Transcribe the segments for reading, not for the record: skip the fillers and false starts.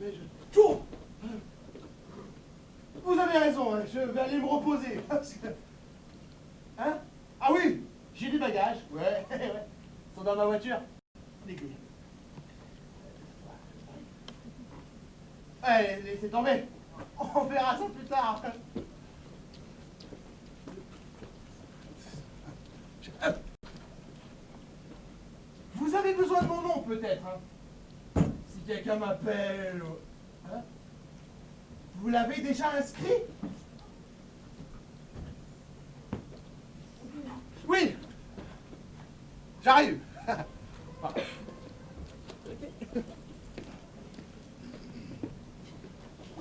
Mais je... Chaud. Vous avez raison, hein, je vais aller me reposer. Hein? Ah oui, j'ai des bagages. Ouais, ouais. Ils sont dans ma voiture. Les clés. Allez, laissez tomber. On verra ça plus tard. Vous avez besoin de mon nom, peut-être, hein? Si quelqu'un m'appelle... Hein? Vous l'avez déjà inscrit? Oui. J'arrive.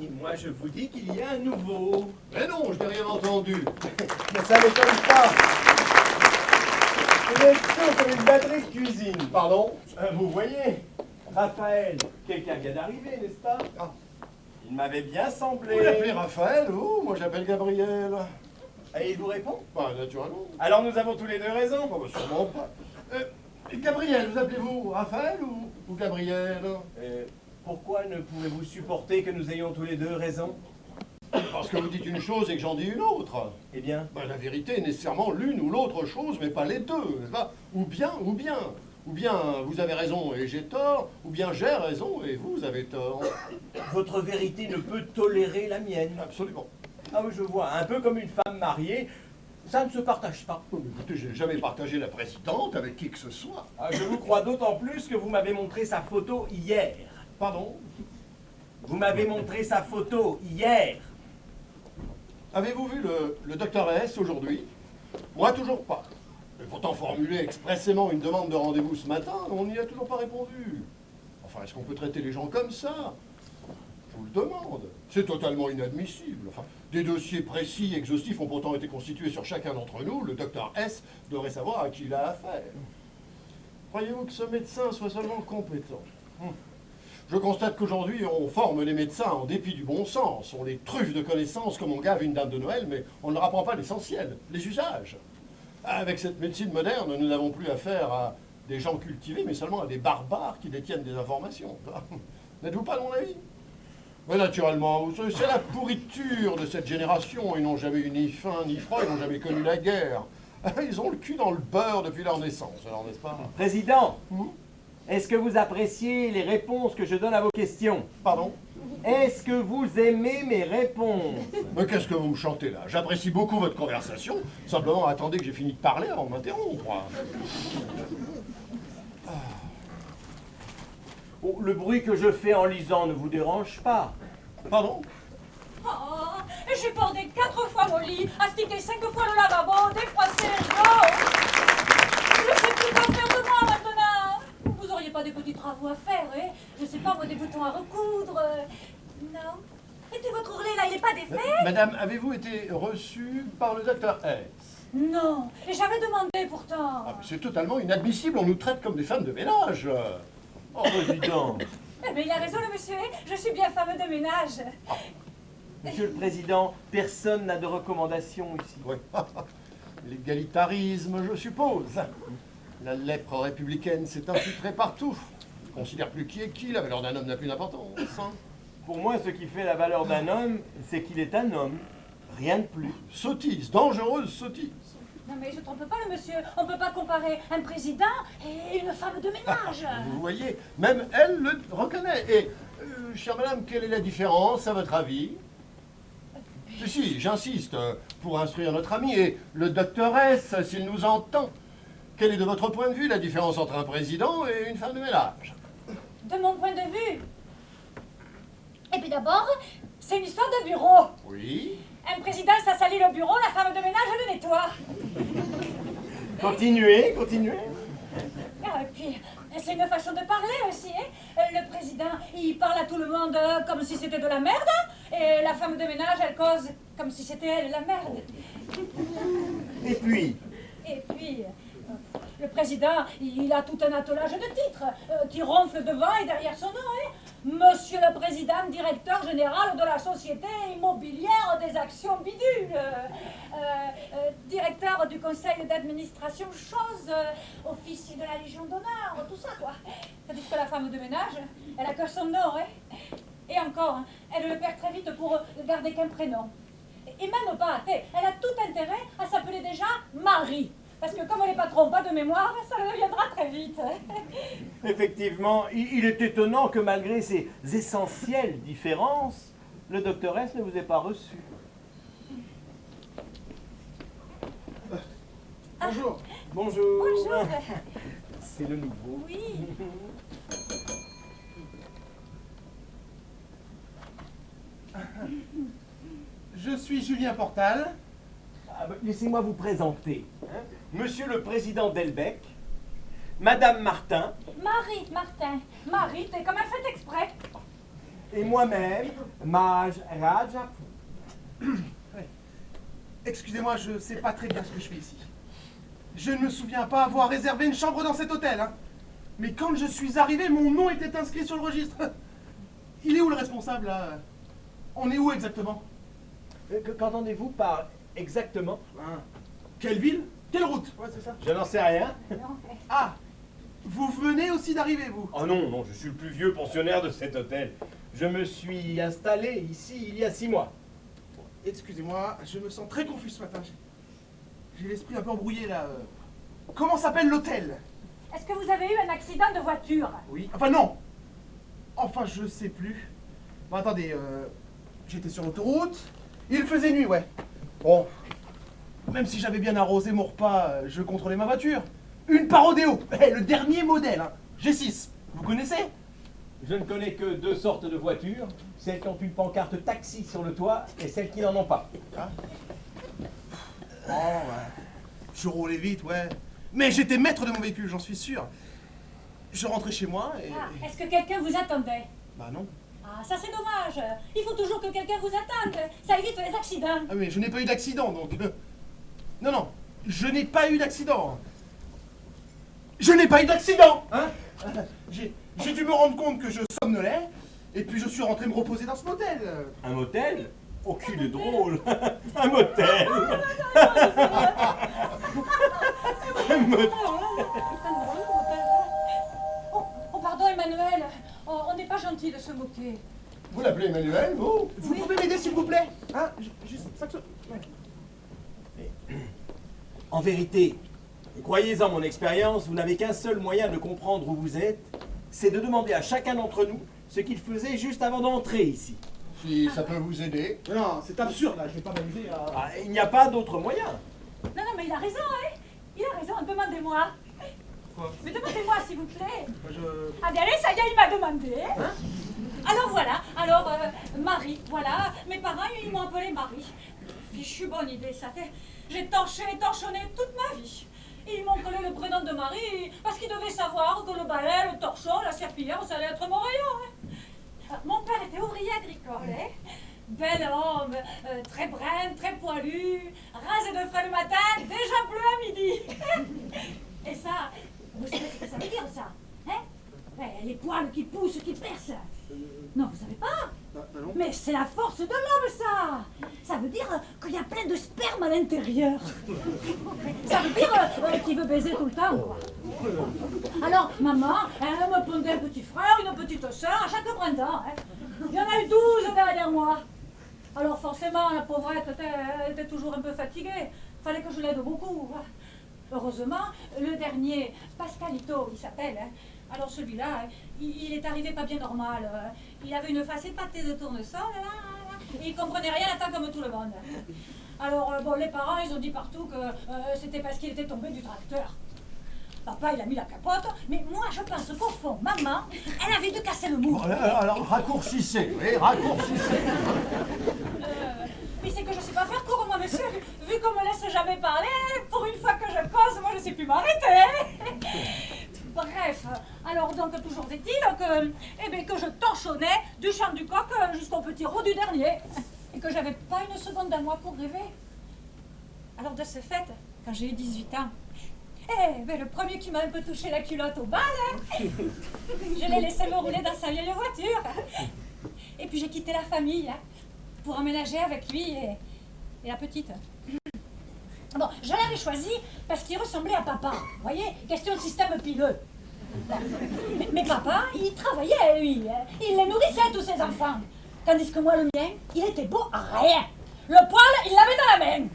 Et moi, je vous dis qu'il y a un nouveau. Mais non, je n'ai rien entendu. Mais ça m'étonne pas. Vous êtes chaud comme une batterie de cuisine. Pardon? Vous voyez, Raphaël, quelqu'un vient d'arriver, n'est-ce pas? Ah. Il m'avait bien semblé. Vous l'appelez Raphaël? Oh, moi j'appelle Gabriel. Et il vous répond? Bah, naturellement. Alors nous avons tous les deux raison. Oh, bah, sûrement pas. Gabriel, vous appelez-vous Raphaël ou Gabriel? Pourquoi ne pouvez-vous supporter que nous ayons tous les deux raison? Parce que vous dites une chose et que j'en dis une autre. Eh bien? Bah, la vérité est nécessairement l'une ou l'autre chose, mais pas les deux, n'est-ce pas? Ou bien. Ou bien vous avez raison et j'ai tort, ou bien j'ai raison et vous avez tort. Votre vérité ne peut tolérer la mienne. Absolument. Ah oui, je vois, un peu comme une femme mariée, ça ne se partage pas. Oh, mais écoutez, j'ai jamais partagé la présidente avec qui que ce soit. Ah, je vous crois d'autant plus que vous m'avez montré sa photo hier. Pardon? Vous m'avez montré sa photo hier. Avez-vous vu le docteur S aujourd'hui? Moi, toujours pas. Mais pourtant formulé expressément une demande de rendez-vous ce matin, on n'y a toujours pas répondu. Enfin, est-ce qu'on peut traiter les gens comme ça? Je vous le demande. C'est totalement inadmissible. Enfin, des dossiers précis, exhaustifs ont pourtant été constitués sur chacun d'entre nous. Le docteur S devrait savoir à qui il a affaire. Croyez-vous que ce médecin soit seulement compétent? Je constate qu'aujourd'hui, on forme les médecins en dépit du bon sens. On les truffe de connaissances comme on gave une dame de Noël, mais on ne leur apprend pas l'essentiel, les usages. Avec cette médecine moderne, nous n'avons plus affaire à des gens cultivés, mais seulement à des barbares qui détiennent des informations. N'êtes-vous pas de mon avis? Mais naturellement, c'est la pourriture de cette génération. Ils n'ont jamais eu ni faim ni froid, ils n'ont jamais connu la guerre. Ils ont le cul dans le beurre depuis leur naissance, alors n'est-ce pas? Président, est-ce que vous appréciez les réponses que je donne à vos questions? Pardon? Est-ce que vous aimez mes réponses? Mais qu'est-ce que vous me chantez là? J'apprécie beaucoup votre conversation. Simplement, attendez que j'ai fini de parler avant de m'interrompre. Oh, le bruit que je fais en lisant ne vous dérange pas? Pardon? Oh, j'ai bordé 4 fois mon lit, astiqué 5 fois le lavabo, défroissé les rideaux. Je sais plus quoi faire de moi maintenant. Vous auriez pas des petits travaux à faire, hein? Je sais pas, moi, des boutons à recoudre. Non. Et puis votre ourlet, là, il est pas défait? Madame, avez-vous été reçue par le docteur S? Non, et j'avais demandé pourtant. Ah, mais c'est totalement inadmissible, on nous traite comme des femmes de ménage. Oh, président. Mais il a raison, le monsieur, je suis bien femme de ménage. Monsieur le Président, personne n'a de recommandation ici. Oui. L'égalitarisme, je suppose. La lèpre républicaine s'est infiltrée partout. On ne considère plus qui est qui, la valeur d'un homme n'a plus d'importance. Pour moi, ce qui fait la valeur d'un homme, c'est qu'il est un homme. Rien de plus. Sottise, dangereuse sottise. Non mais je trompe pas le monsieur, on peut pas comparer un président et une femme de ménage. Vous voyez, même elle le reconnaît. Et, chère madame, quelle est la différence, à votre avis? Si, j'insiste, pour instruire notre ami et le docteur S, s'il nous entend. Quelle est de votre point de vue la différence entre un président et une femme de ménage? De mon point de vue. Et puis d'abord, c'est une histoire de bureau. Oui. Un président, ça salit le bureau, la femme de ménage le nettoie. Continuez, continuez. Ah, et puis, c'est une façon de parler aussi, hein. Le président, il parle à tout le monde comme si c'était de la merde, et la femme de ménage, elle cause comme si c'était elle la merde. Et puis, le président, il a tout un attelage de titres qui ronfle devant et derrière son nom, hein. Monsieur le Président, directeur général de la Société immobilière des actions bidules, directeur du conseil d'administration chose, officier de la Légion d'honneur, tout ça quoi. Tandis que la femme de ménage, elle a que son nom, hein. Et encore, hein, elle le perd très vite pour garder qu'un prénom. Et même pas athée, elle a tout intérêt à s'appeler déjà Marie. Parce que comme elle n'est pas trop pas de mémoire, ça le deviendra très vite. Effectivement, il est étonnant que malgré ces essentielles différences, le docteur S ne vous ait pas reçu. Bonjour. Bonjour. Bonjour. C'est le nouveau. Oui. Je suis Julien Portal. Ah, laissez-moi vous présenter. Monsieur le président Delbecq, Madame Martin Marie, Martin. Marie, t'es comme un fait exprès. et moi-même, Maj Raja. Excusez-moi, je sais pas très bien ce que je fais ici. Je ne me souviens pas avoir réservé une chambre dans cet hôtel, hein. Mais quand je suis arrivé, mon nom était inscrit sur le registre. Il est où le responsable, là? On est où exactement? Qu'entendez-vous par exactement? Hein. Quelle ville? Quelle route? Ouais, c'est ça. Je n'en sais rien. Non, Ah, vous venez aussi d'arriver, vous? Oh non, non, je suis le plus vieux pensionnaire de cet hôtel. Je me suis installé ici il y a 6 mois. Excusez-moi, je me sens très confus ce matin. J'ai l'esprit un peu embrouillé, là. Comment s'appelle l'hôtel? Est-ce que vous avez eu un accident de voiture? Oui. Enfin, non. Enfin, je sais plus. Bon, attendez, j'étais sur l'autoroute. Il faisait nuit, ouais. Bon. Même si j'avais bien arrosé mon repas, je contrôlais ma voiture. Une Parodeo. Le dernier modèle, hein. G6. Vous connaissez? Je ne connais que 2 sortes de voitures, celles qui ont une pancarte taxi sur le toit et celles qui n'en ont pas. Ah. Oh, ouais. Je roulais vite, ouais. Mais j'étais maître de mon véhicule, j'en suis sûr. Je rentrais chez moi et... Ah, est-ce que quelqu'un vous attendait? Bah non. Ah, ça c'est dommage. Il faut toujours que quelqu'un vous attende. Ça évite les accidents. Ah mais je n'ai pas eu d'accident, donc... Non, non, je n'ai pas eu d'accident. Je n'ai pas eu d'accident, hein. J'ai dû me rendre compte que je somnolais, et puis je suis rentré me reposer dans ce motel. Un motel? Oh, qu'il est drôle. Un motel. Un motel. Oh, pardon Emmanuel. Oh, on n'est pas gentil de se moquer. Vous l'appelez Emmanuel, vous? Vous pouvez m'aider s'il vous plaît, hein? Juste 5 secondes. Ouais. En vérité, croyez-en mon expérience, vous n'avez qu'un seul moyen de comprendre où vous êtes, c'est de demander à chacun d'entre nous ce qu'il faisait juste avant d'entrer ici. Si ça peut vous aider. Non, c'est absurde là, je vais pas m'amuser à... Ah, il n'y a pas d'autre moyen. Non, non, mais il a raison, hein. Il a raison, demandez-moi. Quoi? Mais demandez-moi, s'il vous plaît. Moi, je... Ah bien, allez, ça y est, il m'a demandé. Alors voilà, Marie, voilà. Mes parents, ils m'ont appelée Marie. Fichue bonne idée, ça. J'ai torché et torchonné toute ma vie. Et ils m'ont collé le prénom de Marie parce qu'ils devaient savoir que le balai, le torchon, la serpillière, ça allait être mon rayon. Hein. Mon père était ouvrier agricole, hein. Bel homme, très brun, très poilu, rasé de frais le matin, déjà bleu à midi. Et ça, vous savez ce que ça veut dire, ça, hein? Les poils qui poussent, qui percent. Non, vous savez pas? non. Mais c'est la force de l'homme, ça. Ça veut dire qu'il y a plein de sperme à l'intérieur. Ça veut dire qu'il veut baiser tout le temps, quoi. Alors, maman, elle me pondait un petit frère, une petite soeur à chaque printemps. Hein. Il y en a eu 12 derrière moi. Alors forcément, la pauvrette était toujours un peu fatiguée. Fallait que je l'aide beaucoup. Heureusement, le dernier, Pascalito, il s'appelle. Hein. Alors celui-là, il est arrivé pas bien normal. Il avait une face épatée de tournesol, là, et il comprenait rien à temps comme tout le monde. Alors, bon, les parents, ils ont dit partout que c'était parce qu'il était tombé du tracteur. Papa, il a mis la capote, mais moi, je pense qu'au fond, maman, elle avait dû casser le mou. Alors, raccourcissez, oui, raccourcissez. Mais c'est que je sais pas faire court, moi, monsieur. Vu qu'on me laisse jamais parler, pour une fois que je pose, moi, je sais plus m'arrêter. Bref, alors donc, toujours est-il que je torchonnais du champ du coq jusqu'au petit roux du dernier. Et que j'avais pas une seconde à moi pour rêver. Alors, de ce fait, quand j'ai eu 18 ans, le premier qui m'a un peu touché la culotte au bal, hein, je l'ai laissé me rouler dans sa vieille voiture. Et puis j'ai quitté la famille hein, pour emménager avec lui et la petite. Bon, je l'avais choisi parce qu'il ressemblait à papa. Vous voyez, question de système pileux. Mais papa, il travaillait, lui. Il les nourrissait, tous ses enfants. Tandis que moi, le mien, il était beau à rien. Le poil, il l'avait dans la main.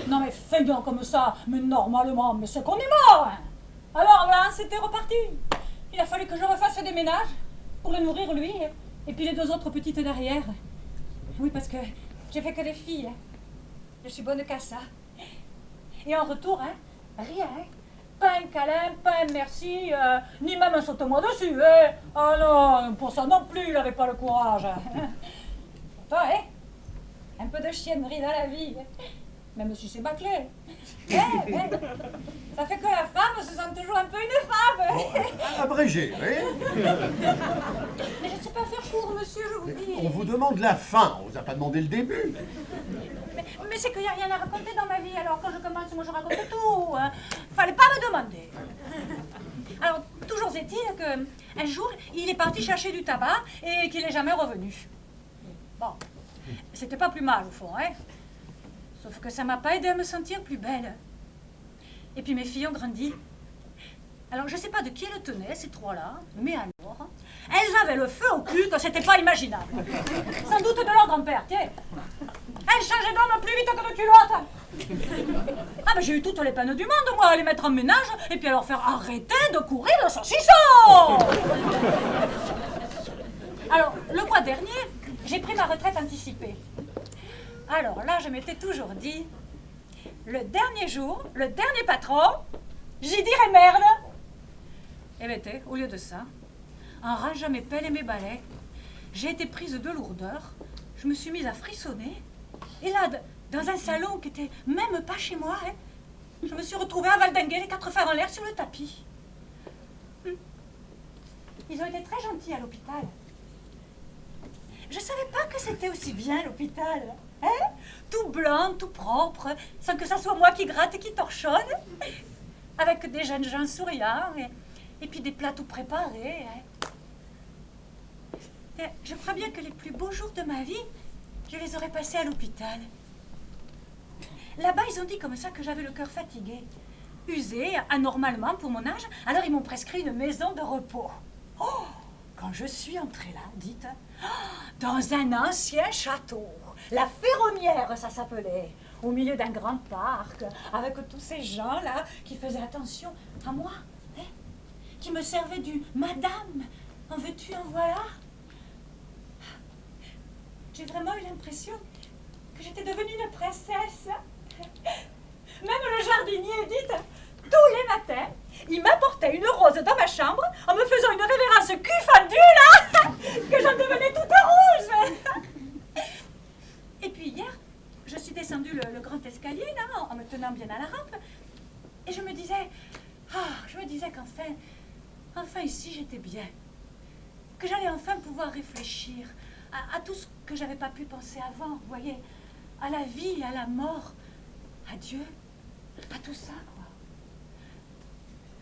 Non mais feignant comme ça, mais normalement, mais c'est qu'on est mort. Hein. Alors là, c'était reparti. Il a fallu que je refasse des ménages pour le nourrir, lui, et puis les deux autres petites derrière. Oui, parce que j'ai fait que des filles. Hein. Je suis bonne qu'à ça. Et en retour, hein, rien. Hein. Pas un câlin, pas un merci, ni même un saute-moi dessus. Hein. Ah non, pour ça non plus, il n'avait pas le courage. Pourtant, hein, un peu de chiennerie dans la vie. Même si c'est bâclé. Ça fait que la femme se sent toujours un peu une femme. Bon, abrégé, oui. Mais je ne sais pas faire court, monsieur, je vous dis. On vous demande la fin, on vous a pas demandé le début. Mais c'est qu'il n'y a rien à raconter dans ma vie, alors quand je commence, moi je raconte tout. Hein. Fallait pas me demander. Alors, toujours est-il qu'un jour, il est parti chercher du tabac et qu'il n'est jamais revenu. Bon, c'était pas plus mal au fond, hein. Sauf que ça m'a pas aidé à me sentir plus belle. Et puis mes filles ont grandi. Alors je sais pas de qui elles tenaient, ces trois-là, mais alors, elles avaient le feu au cul que c'était pas imaginable. Sans doute de leur grand-père, tiens. Elles changeaient d'homme plus vite que de culotte. Ah ben j'ai eu toutes les peines du monde, moi, à les mettre en ménage et puis à leur faire arrêter de courir le saucisson. Alors, le mois dernier, j'ai pris ma retraite anticipée. Alors là, je m'étais toujours dit, le dernier jour, le dernier patron, j'y dirai merde. Et bien, au lieu de ça, en rangeant mes pelles et mes balais, j'ai été prise de lourdeur, je me suis mise à frissonner, et là, dans un salon qui était même pas chez moi, hein, je me suis retrouvée à valdinguer les quatre fers en l'air sur le tapis. Ils ont été très gentils à l'hôpital. Je savais pas que c'était aussi bien l'hôpital. Hein? Tout blanc, tout propre, sans que ça soit moi qui gratte et qui torchonne, avec des jeunes gens souriants et puis des plats tout préparés. Hein? Je crois bien que les plus beaux jours de ma vie, je les aurais passés à l'hôpital. Là-bas, ils ont dit comme ça que j'avais le cœur fatigué, usé anormalement pour mon âge, alors ils m'ont prescrit une maison de repos. Oh! Quand je suis entrée là, dites, dans un ancien château, la Ferronnière, ça s'appelait, au milieu d'un grand parc, avec tous ces gens-là qui faisaient attention à moi, hein, qui me servaient du madame, en veux-tu, en voilà. J'ai vraiment eu l'impression que j'étais devenue une princesse. Même le jardinier, dites, tous les matins, il m'apportait une rose dans ma chambre en me faisant une révérence cul-fendue, là, que j'en devenais toute rouge. Et puis hier, je suis descendue le grand escalier, là, en me tenant bien à la rampe, et je me disais qu'enfin ici j'étais bien, que j'allais enfin pouvoir réfléchir à tout ce que j'avais pas pu penser avant, vous voyez, à la vie, à la mort, à Dieu, à tout ça, quoi.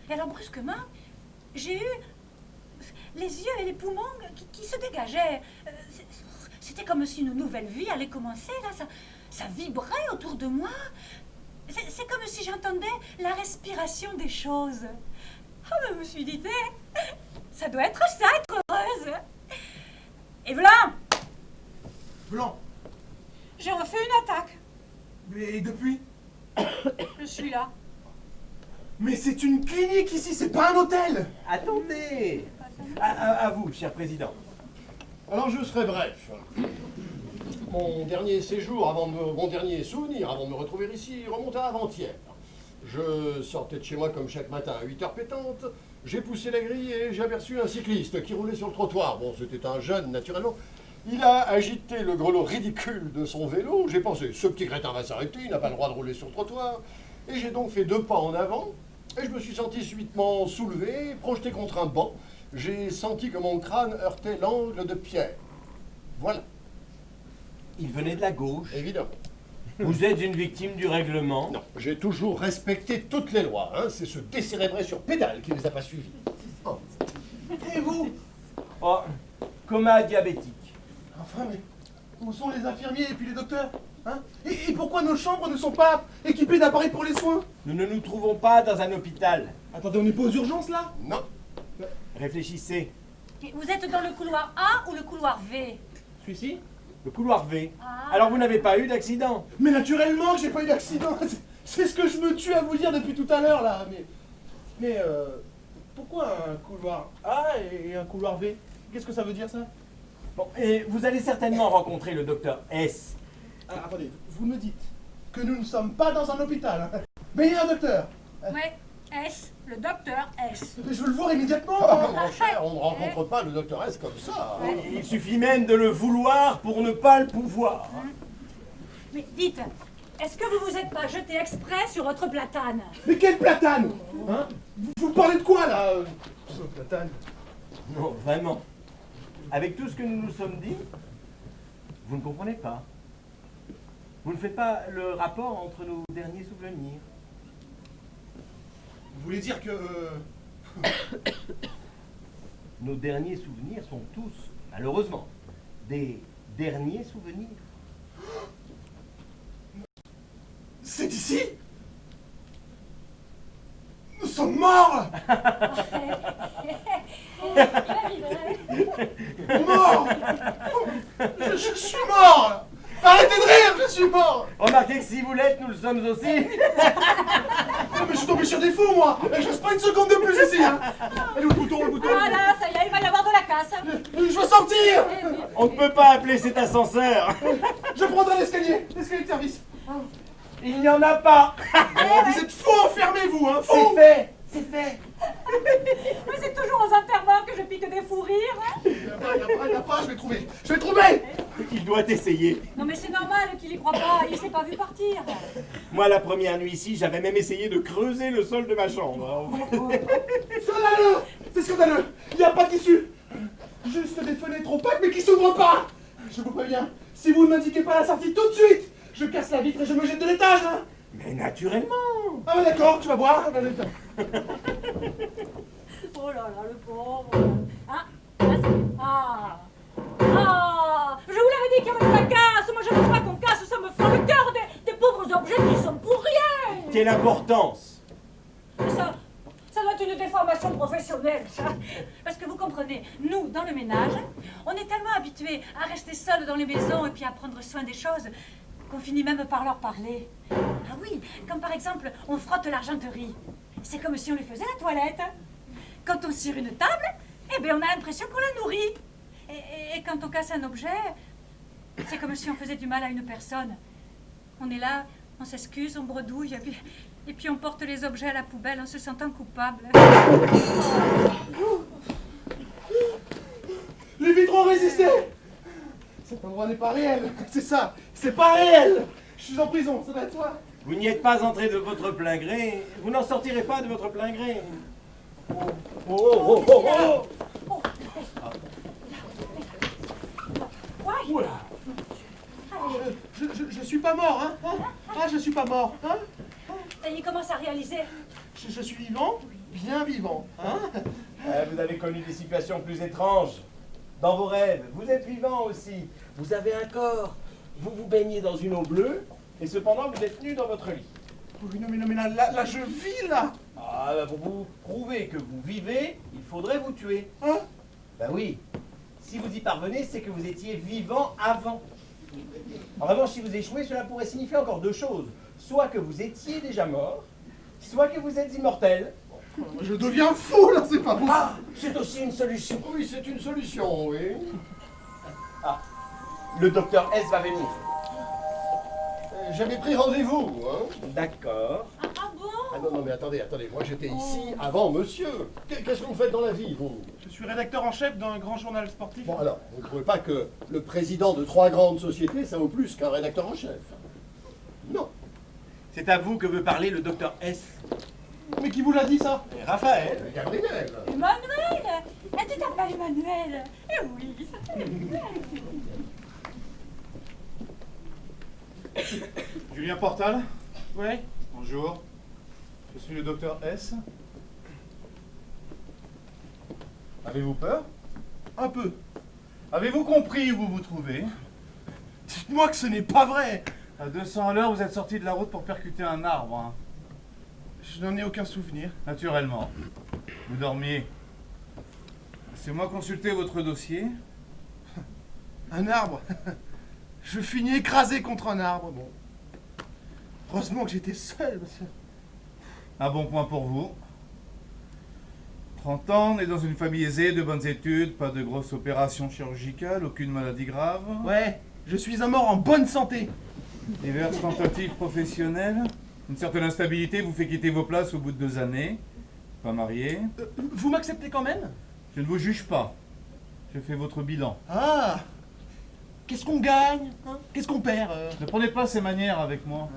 Et alors brusquement, j'ai eu les yeux et les poumons qui se dégageaient. C'était comme si une nouvelle vie allait commencer, là, ça vibrait autour de moi. C'est comme si j'entendais la respiration des choses. Ah, ben, je me suis dit, ça doit être ça, être heureuse. Et voilà, Blanc. j'ai refait une attaque. Mais depuis? Je suis là. Mais c'est une clinique ici, c'est pas un hôtel. Attendez. À vous, cher président. Alors je serai bref. Mon dernier séjour, mon dernier souvenir avant de me retrouver ici, remonte à avant-hier. Je sortais de chez moi comme chaque matin à 8h pétantes, j'ai poussé la grille et j'ai aperçu un cycliste qui roulait sur le trottoir. Bon, c'était un jeune, naturellement. Il a agité le grelot ridicule de son vélo. J'ai pensé, ce petit crétin va s'arrêter, il n'a pas le droit de rouler sur le trottoir. Et j'ai donc fait 2 pas en avant, et je me suis senti subitement soulevé, projeté contre un banc. J'ai senti que mon crâne heurtait l'angle de pierre. Voilà, Il venait de la gauche. évidemment. Vous êtes une victime du règlement. Non, j'ai toujours respecté toutes les lois. Hein. C'est ce décérébré sur pédale qui ne les a pas suivies. Oh. Et vous? Oh, coma diabétique. Enfin, mais où sont les infirmiers et puis les docteurs? Hein? Et pourquoi nos chambres ne sont pas équipées d'appareils pour les soins? Nous ne nous trouvons pas dans un hôpital. Attendez, on n'est pas aux urgences là? Non. Réfléchissez. Vous êtes dans le couloir A ou le couloir V? Celui-ci? Le couloir V. Ah. Alors vous n'avez pas eu d'accident? Mais naturellement que j'ai pas eu d'accident. C'est ce que je me tue à vous dire depuis tout à l'heure là. Mais pourquoi un couloir A et un couloir V? Qu'est-ce que ça veut dire ça? Bon, et vous allez certainement rencontrer le docteur S. Alors attendez, vous me dites que nous ne sommes pas dans un hôpital. Hein. Mais il y a un docteur. Ouais, S, le docteur S. Mais je veux le voir immédiatement. Ah, mon cher, on ne rencontre pas le docteur S comme ça. Il suffit même de le vouloir pour ne pas le pouvoir. Mais dites, est-ce que vous vous êtes pas jeté exprès sur votre platane? Mais quel platane? Hein? Vous parlez de quoi là? Platane. Non, vraiment. Avec tout ce que nous nous sommes dit, vous ne comprenez pas. Vous ne faites pas le rapport entre nos derniers souvenirs. Vous voulez dire que... Nos derniers souvenirs sont tous, malheureusement, des derniers souvenirs. C'est ici? Nous sommes morts! Mort! Je suis mort! Arrêtez de rire, je suis mort! Remarquez que si vous l'êtes, nous le sommes aussi. Mais je suis tombé sur des fous, moi! Et je reste pas une seconde de plus ici, hein! Allez, le bouton, le bouton! Ah là, ça y est, il va y avoir de la casse. Je veux sortir! On ne peut pas appeler cet ascenseur. Je prendrai l'escalier de service! Il n'y en a pas. Vous êtes fous enfermés, vous, hein! Fous! fait. C'est fait. Mais c'est toujours aux enterrements que je pique des fous rires. Hein. Il y a pas, je vais trouver! Je vais trouver! Il doit essayer. Non mais c'est normal qu'il y croit pas, il s'est pas vu partir. Moi, la première nuit ici, j'avais même essayé de creuser le sol de ma chambre. Scandaleux! C'est scandaleux! Il n'y a pas d'issue! Juste des fenêtres opaques mais qui s'ouvrent pas! Je vous préviens, si vous ne m'indiquez pas la sortie tout de suite, je casse la vitre et je me jette de l'étage, hein! Mais naturellement. Ah bah d'accord, tu vas voir! Oh là là, le pauvre. Ah, ah, ah, je vous l'avais dit qu'il y avait de la casse. Moi je ne veux pas qu'on casse, ça me fend le cœur des pauvres objets qui sont pour rien. Quelle importance. Ça doit être une déformation professionnelle, ça. Parce que vous comprenez, nous, dans le ménage, on est tellement habitués à rester seuls dans les maisons et puis à prendre soin des choses qu'on finit même par leur parler. Ah oui, comme par exemple, on frotte l'argenterie. C'est comme si on lui faisait la toilette. Quand on cire une table, eh bien on a l'impression qu'on la nourrit. Et quand on casse un objet, c'est comme si on faisait du mal à une personne. On est là, on s'excuse, on bredouille, et puis on porte les objets à la poubelle en se sentant coupable. Les vitres ont résisté! Cet endroit n'est pas réel, c'est ça! C'est pas réel! Je suis en prison, ça va être toi! Vous n'y êtes pas entré de votre plein gré. Vous n'en sortirez pas de votre plein gré. Ouais. Je suis pas mort, hein? Ah, je suis pas mort, hein? Et il commence à réaliser. Je suis vivant, bien vivant, hein? Vous avez connu des situations plus étranges. Dans vos rêves, vous êtes vivant aussi. Vous avez un corps. Vous vous baignez dans une eau bleue, et cependant vous êtes nu dans votre lit. Oui, non, mais là, je vis, là! Ah, bah, pour vous prouver que vous vivez, il faudrait vous tuer. Hein? Bah oui. Si vous y parvenez, c'est que vous étiez vivant avant. En revanche, si vous échouez, cela pourrait signifier encore deux choses. Soit que vous étiez déjà mort, soit que vous êtes immortel. Je deviens fou, là, c'est pas possible! Ah, c'est aussi une solution. Oui, c'est une solution, oui. Le docteur S va venir. J'avais pris rendez-vous, hein. D'accord. Ah bon? Ah non, mais attendez, moi j'étais ici avant monsieur. Qu'est-ce que vous faites dans la vie, vous? Je suis rédacteur en chef d'un grand journal sportif. Bon alors, vous ne trouvez pas que le président de 3 grandes sociétés, ça vaut plus qu'un rédacteur en chef? Non. C'est à vous que veut parler le docteur S. Mais qui vous l'a dit, ça? Et Raphaël. Gabriel. Emmanuel! Et tu t'appelles Emmanuel? Eh oui, ça fait Julien Portal, Ouais. bonjour. Je suis le docteur S. Avez-vous peur? Un peu. Avez-vous compris où vous vous trouvez? Dites-moi que ce n'est pas vrai! À 200 à l'heure, vous êtes sorti de la route pour percuter un arbre. Hein. Je n'en ai aucun souvenir. Naturellement. Vous dormiez. Laissez-moi consulter votre dossier. Un arbre. Je finis écrasé contre un arbre. Bon. Heureusement que j'étais seul. Parce que... Un bon point pour vous. 30 ans, né dans une famille aisée, de bonnes études, pas de grosses opérations chirurgicales, aucune maladie grave. Ouais, je suis un mort en bonne santé. Diverses tentatives professionnelles. Une certaine instabilité vous fait quitter vos places au bout de 2 années. Pas marié. Vous m'acceptez quand même? Je ne vous juge pas. Je fais votre bilan. Ah. Qu'est-ce qu'on gagne, hein? Qu'est-ce qu'on perd Ne prenez pas ces manières avec moi.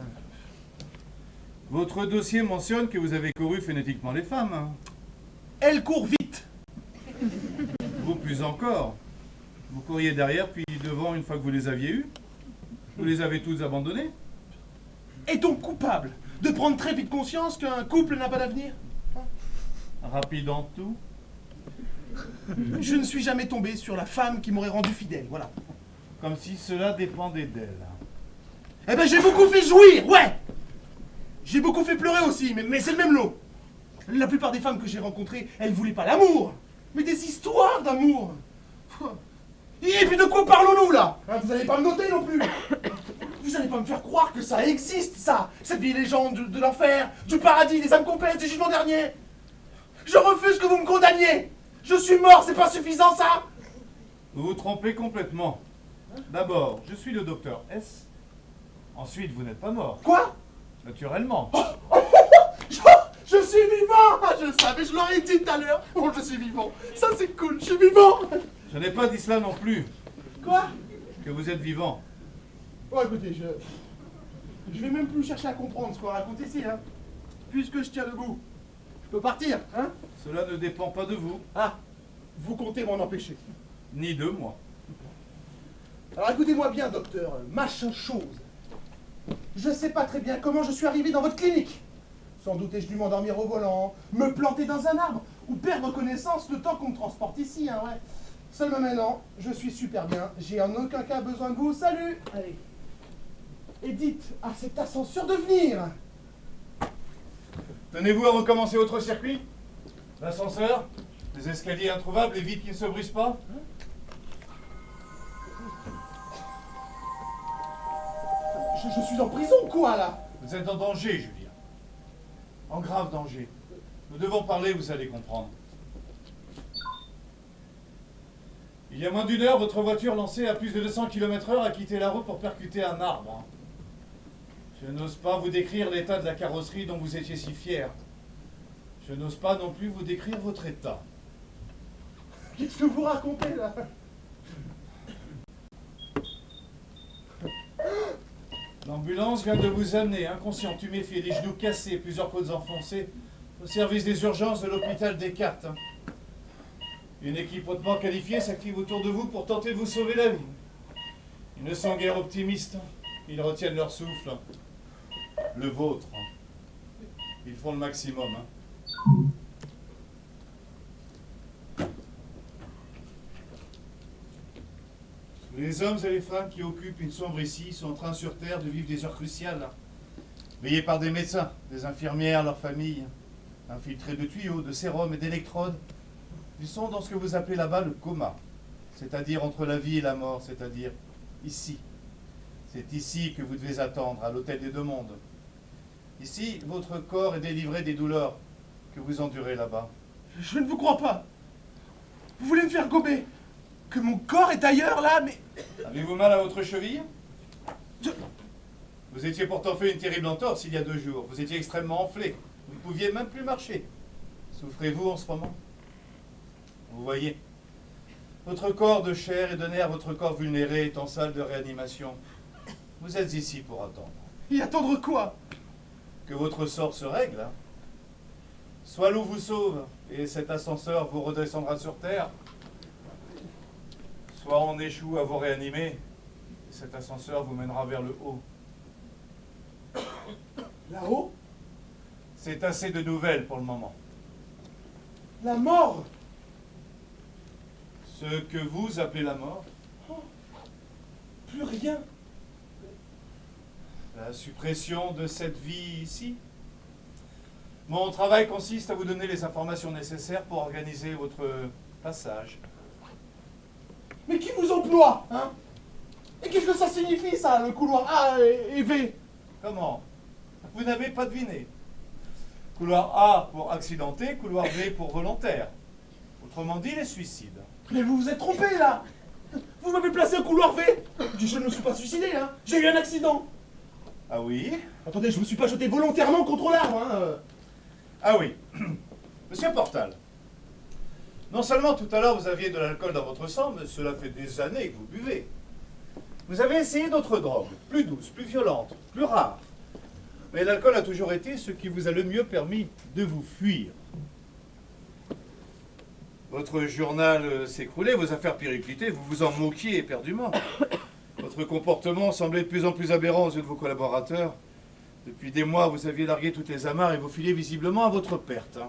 Votre dossier mentionne que vous avez couru phénétiquement les femmes. Hein. Elle court vite. Vous plus encore. Vous couriez derrière puis devant une fois que vous les aviez eues. Vous les avez toutes abandonnées. Est-on coupable de prendre très vite conscience qu'un couple n'a pas d'avenir? Rapide en tout. Je ne suis jamais tombé sur la femme qui m'aurait rendu fidèle, voilà. Comme si cela dépendait d'elle. Eh ben j'ai beaucoup fait jouir, ouais. J'ai beaucoup fait pleurer aussi, mais c'est le même lot. La plupart des femmes que j'ai rencontrées, elles voulaient pas l'amour, mais des histoires d'amour. Et puis de quoi parlons-nous là, hein? Vous n'allez pas me noter non plus. Vous n'allez pas me faire croire que ça existe, ça. Cette vieille légende de l'enfer, du paradis, des âmes complètes, du jugement dernier. Je refuse que vous me condamniez. Je suis mort, c'est pas suffisant ça. Vous vous trompez complètement. D'abord, je suis le docteur S. Ensuite, vous n'êtes pas mort. Quoi? Naturellement. Je suis vivant. Ah, je le savais, je l'aurais dit tout à l'heure. Oh, je suis vivant. Ça c'est cool, je suis vivant. Je n'ai pas dit cela non plus. Quoi? Que vous êtes vivant. Bon, écoutez, je vais même plus chercher à comprendre ce qu'on raconte ici, hein. Puisque je tiens debout, je peux partir, hein? Cela ne dépend pas de vous, Ah, vous comptez m'en empêcher. ni de moi. Alors écoutez-moi bien, docteur machin chose. Je sais pas très bien comment je suis arrivé dans votre clinique. Sans doute ai-je dû m'endormir au volant, me planter dans un arbre, ou perdre connaissance le temps qu'on me transporte ici, hein, ouais. Seulement maintenant, je suis super bien, j'ai en aucun cas besoin de vous, salut! Allez. Et dites à cet ascenseur de venir! Tenez-vous à recommencer votre circuit? L'ascenseur? Les escaliers introuvables, les vitres qui ne se brisent pas? Je suis en prison, quoi, là? Vous êtes en danger, Julien. En grave danger. Nous devons parler, vous allez comprendre. Il y a moins d'une heure, votre voiture lancée à plus de 200 km/h a quitté la route pour percuter un arbre. Je n'ose pas vous décrire l'état de la carrosserie dont vous étiez si fier. Je n'ose pas non plus vous décrire votre état. Qu'est-ce que vous racontez, là? L'ambulance vient de vous amener, inconscient, tuméfié, les genoux cassés, plusieurs côtes enfoncées, au service des urgences de l'hôpital Descartes. Une équipe hautement qualifiée s'active autour de vous pour tenter de vous sauver la vie. Ils ne sont guère optimistes, ils retiennent leur souffle. Le vôtre. Ils font le maximum. Les hommes et les femmes qui occupent une sombre ici sont en train sur Terre de vivre des heures cruciales. Veillés par des médecins, des infirmières, leurs familles, infiltrés de tuyaux, de sérum et d'électrodes. Ils sont dans ce que vous appelez là-bas le coma, c'est-à-dire entre la vie et la mort, c'est-à-dire ici. C'est ici que vous devez attendre, à l'hôtel des 2 mondes. Ici, votre corps est délivré des douleurs que vous endurez là-bas. Je ne vous crois pas. Vous voulez me faire gober? Que mon corps est ailleurs, là, mais... Avez-vous mal à votre cheville? Je- Vous étiez pourtant fait une terrible entorse il y a 2 jours. Vous étiez extrêmement enflé. Vous ne pouviez même plus marcher. Souffrez-vous en ce moment? Vous voyez, votre corps de chair et de nerfs, votre corps vulnéré est en salle de réanimation. Vous êtes ici pour attendre. Et attendre quoi? Que votre sort se règle. Soit l'eau vous sauve et cet ascenseur vous redescendra sur Terre, soit on échoue à vous réanimer et cet ascenseur vous mènera vers le haut. Là-haut? C'est assez de nouvelles pour le moment. La mort? Ce que vous appelez la mort, Plus rien. La suppression de cette vie ici. Mon travail consiste à vous donner les informations nécessaires pour organiser votre passage. Mais qui vous emploie, hein? Et qu'est-ce que ça signifie, ça, le couloir A et V? Comment? Vous n'avez pas deviné. Couloir A pour accidenté, couloir V pour volontaire. Autrement dit, les suicides. Mais vous vous êtes trompé, là! Vous m'avez placé au couloir V! Je ne me suis pas suicidé, hein! J'ai eu un accident! Ah oui? Attendez, je me suis pas jeté volontairement contre l'arbre, hein! Ah oui. Monsieur Portal, non seulement tout à l'heure vous aviez de l'alcool dans votre sang, mais cela fait des années que vous buvez. Vous avez essayé d'autres drogues, plus douces, plus violentes, plus rares. Mais l'alcool a toujours été ce qui vous a le mieux permis de vous fuir. Votre journal s'écroulait, vos affaires périclitaient, vous vous en moquiez éperdument. Votre comportement semblait de plus en plus aberrant aux yeux de vos collaborateurs. Depuis des mois, vous aviez largué toutes les amarres et vous filiez visiblement à votre perte. Hein.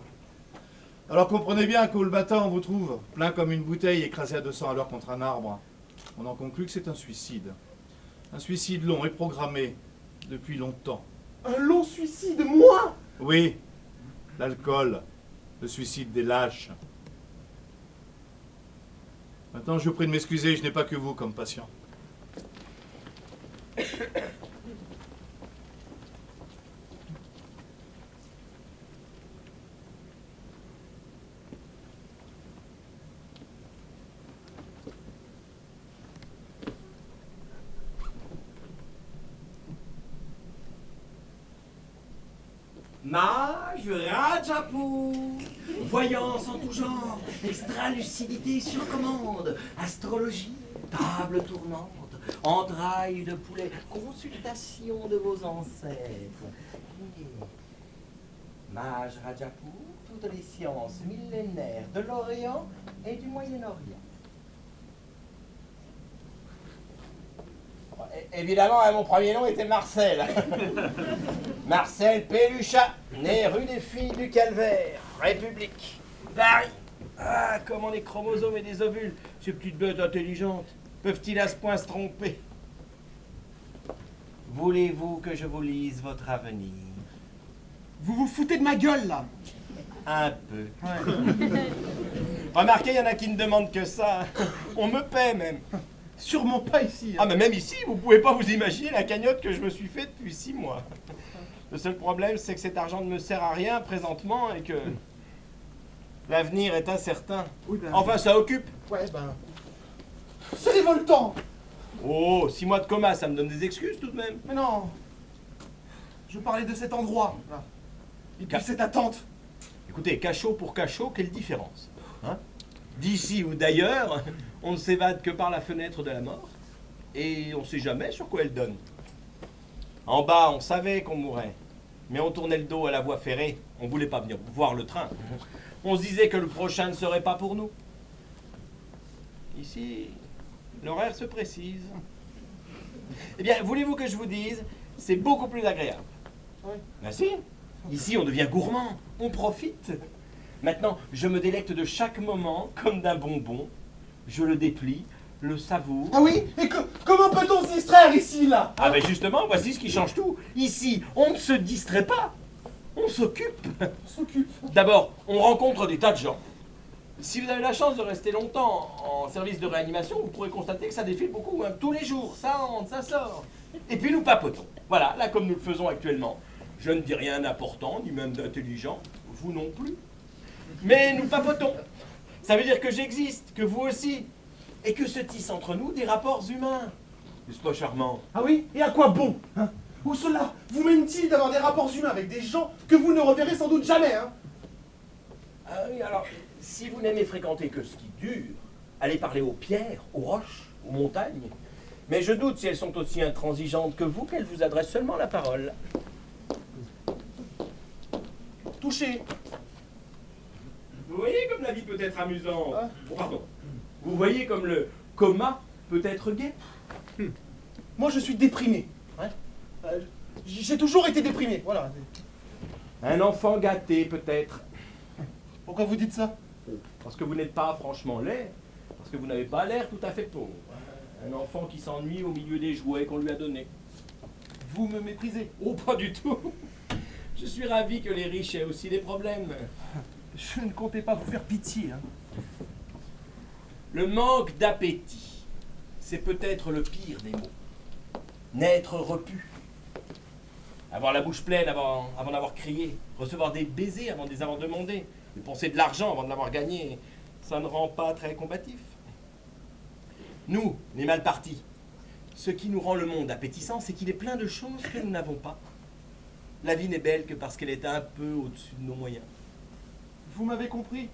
Alors comprenez bien qu'au le matin, on vous trouve plein comme une bouteille écrasée à 200 à l'heure contre un arbre. On en conclut que c'est un suicide. Un suicide long et programmé depuis longtemps. Un long suicide, moi? Oui, l'alcool, le suicide des lâches. Maintenant, je vous prie de m'excuser, je n'ai pas que vous comme patient. Mage Rajapur, voyance en tout genre, extra-lucidité sur commande, astrologie, table tournante, entrailles de poulet, consultation de vos ancêtres. Mage Rajapur, toutes les sciences millénaires de l'Orient et du Moyen-Orient. Évidemment, mon premier nom était Marcel. Marcel Péluchat, né rue des Filles du Calvaire, République, Paris. Ah, comment les chromosomes et les ovules, ces petites bêtes intelligentes, peuvent-ils à ce point se tromper? Voulez-vous que je vous lise votre avenir? Vous vous foutez de ma gueule, là! Un peu. Ouais. Remarquez, il y en a qui ne demandent que ça. On me paie même. Sûrement pas ici. Hein. Ah, mais même ici, vous pouvez pas vous imaginer la cagnotte que je me suis faite depuis 6 mois. Le seul problème, c'est que cet argent ne me sert à rien présentement et que l'avenir est incertain. Oui, ben, enfin, ça occupe. Ouais, ben... C'est révoltant! Oh, 6 mois de coma, ça me donne des excuses tout de même. Mais non! Je parlais de cet endroit, là. Et puis cette attente. Écoutez, cachot pour cachot, quelle différence, hein? D'ici ou d'ailleurs, on ne s'évade que par la fenêtre de la mort, et on ne sait jamais sur quoi elle donne. En bas, on savait qu'on mourrait, mais on tournait le dos à la voie ferrée, on ne voulait pas venir voir le train. On se disait que le prochain ne serait pas pour nous. Ici, l'horaire se précise. Eh bien, voulez-vous que je vous dise, c'est beaucoup plus agréable. Oui. Ben si, ici on devient gourmand, on profite. Maintenant, je me délecte de chaque moment comme d'un bonbon. Je le déplie, le savoure. Ah oui? Et comment peut-on se distraire ici, là? Ah ben justement, voici ce qui change tout. Ici, on ne se distrait pas, on s'occupe. On s'occupe. D'abord, on rencontre des tas de gens. Si vous avez la chance de rester longtemps en service de réanimation, vous pourrez constater que ça défile beaucoup, hein. Tous les jours, ça entre, ça sort. Et puis nous papotons. Voilà, là comme nous le faisons actuellement. Je ne dis rien d'important, ni même d'intelligent, vous non plus. Mais nous papotons. Ça veut dire que j'existe, que vous aussi, et que se tissent entre nous des rapports humains. N'est-ce pas charmant? Ah oui? Et à quoi bon, hein? Où cela vous mène-t-il d'avoir des rapports humains avec des gens que vous ne reverrez sans doute jamais, hein? Ah oui, alors, si vous n'aimez fréquenter que ce qui dure, allez parler aux pierres, aux roches, aux montagnes. Mais je doute si elles sont aussi intransigeantes que vous qu'elles vous adressent seulement la parole. Touché. Vous voyez comme la vie peut être amusante. Ah. Oh, pardon. Vous voyez comme le coma peut être gai. Moi, je suis déprimé. Hein? J'ai toujours été déprimé, voilà. Un enfant gâté peut-être. Pourquoi vous dites ça? Parce que vous n'êtes pas franchement laid. Parce que vous n'avez pas l'air tout à fait pauvre. Un enfant qui s'ennuie au milieu des jouets qu'on lui a donnés. Vous me méprisez. Oh, pas du tout. Je suis ravi que les riches aient aussi des problèmes. Je ne comptais pas vous faire pitié. Hein. Le manque d'appétit, c'est peut-être le pire des maux. Naître repu. Avoir la bouche pleine avant d'avoir crié. Recevoir des baisers avant de les avoir demandés. Dépenser de l'argent avant de l'avoir gagné. Ça ne rend pas très combatif. Nous, les mal partis, ce qui nous rend le monde appétissant, c'est qu'il est plein de choses que nous n'avons pas. La vie n'est belle que parce qu'elle est un peu au-dessus de nos moyens. Vous m'avez compris.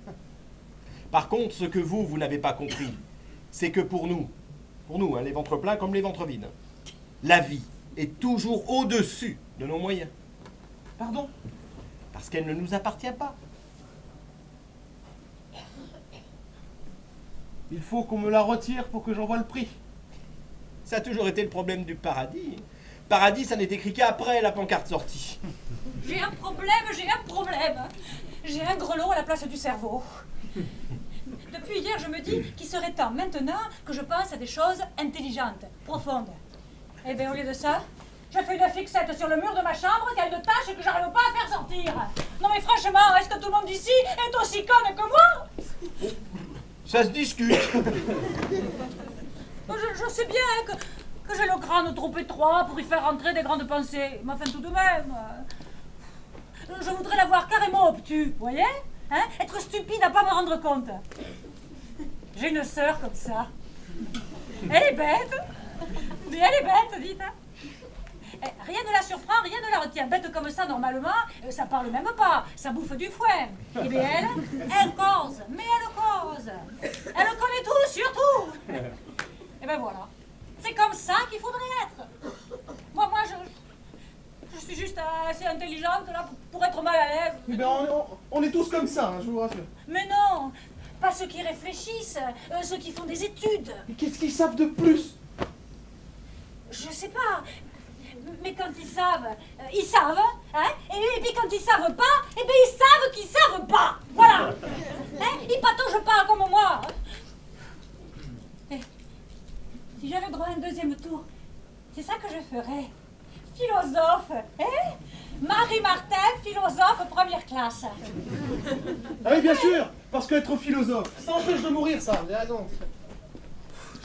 Par contre, ce que vous n'avez pas compris, c'est que pour nous, hein, les ventres pleins comme les ventres vides, la vie est toujours au-dessus de nos moyens. Pardon? Parce qu'elle ne nous appartient pas. Il faut qu'on me la retire pour que j'en voie le prix. Ça a toujours été le problème du paradis. Paradis, ça n'est écrit qu'après la pancarte sortie. J'ai un problème. J'ai un grelot à la place du cerveau. Depuis hier, je me dis qu'il serait temps maintenant que je pense à des choses intelligentes, profondes. Eh bien, au lieu de ça, je fais une fixette sur le mur de ma chambre qui a une tâche que j'arrive pas à faire sortir. Non mais franchement, est-ce que tout le monde ici est aussi conne que moi? Ça se discute. Je sais bien que j'ai le crâne trop étroit pour y faire rentrer des grandes pensées. Mais enfin, tout de même... Je voudrais l'avoir carrément obtus, vous voyez? Hein? Être stupide à pas me rendre compte. J'ai une sœur comme ça. Elle est bête. Mais elle est bête, dites. Hein? Rien ne la surprend, rien ne la retient. Bête comme ça, normalement, ça parle même pas. Ça bouffe du foin. Et bien elle cause. Mais elle cause. Elle connaît tout, surtout. Et ben voilà. C'est comme ça qu'il faudrait être. Moi, je suis juste assez intelligente là pour être mal à l'aise. Eh ben, on est tous comme ça, hein, je vous rassure. Mais non, pas ceux qui réfléchissent, ceux qui font des études. Mais qu'est-ce qu'ils savent de plus? Je sais pas. Mais quand ils savent, hein? Et puis quand ils savent pas, eh bien ils savent qu'ils savent pas. Voilà. Hein? Ils pataugent pas comme moi. Si j'avais droit à un deuxième tour, c'est ça que je ferais. Philosophe, hein? Marie Martin, philosophe première classe. Ah oui, bien sûr, parce qu'être philosophe, ça empêche de mourir, ça. Vous avez raison.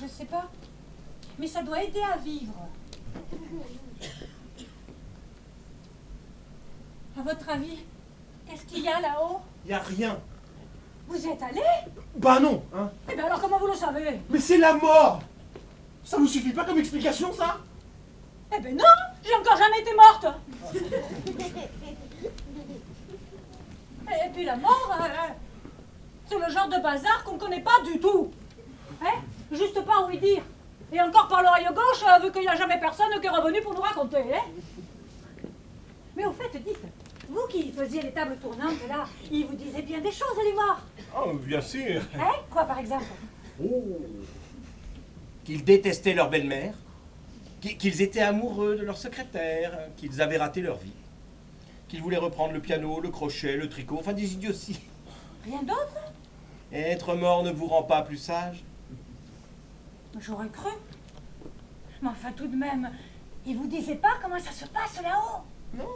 Je sais pas, mais ça doit aider à vivre. À votre avis, qu'est-ce qu'il y a là-haut? Y a rien. Vous y êtes allé? Bah non, hein. Eh bien alors comment vous le savez? Mais c'est la mort. Ça vous suffit pas comme explication, ça? Eh ben non, j'ai encore jamais été morte. Et puis la mort, c'est le genre de bazar qu'on connaît pas du tout. Hein? Juste pas où y dire. Et encore par l'oreille gauche, vu qu'il n'y a jamais personne qui est revenu pour nous raconter. Hein? Mais au fait, dites, vous qui faisiez les tables tournantes là, ils vous disaient bien des choses, les morts. Oh, bien sûr. Hein? Quoi par exemple? Oh. Qu'ils détestaient leur belle-mère, qu'ils étaient amoureux de leur secrétaire, qu'ils avaient raté leur vie, qu'ils voulaient reprendre le piano, le crochet, le tricot, enfin des idioties. Rien d'autre? Être mort ne vous rend pas plus sage? J'aurais cru. Mais enfin tout de même, ils vous disaient pas comment ça se passe là-haut? Non.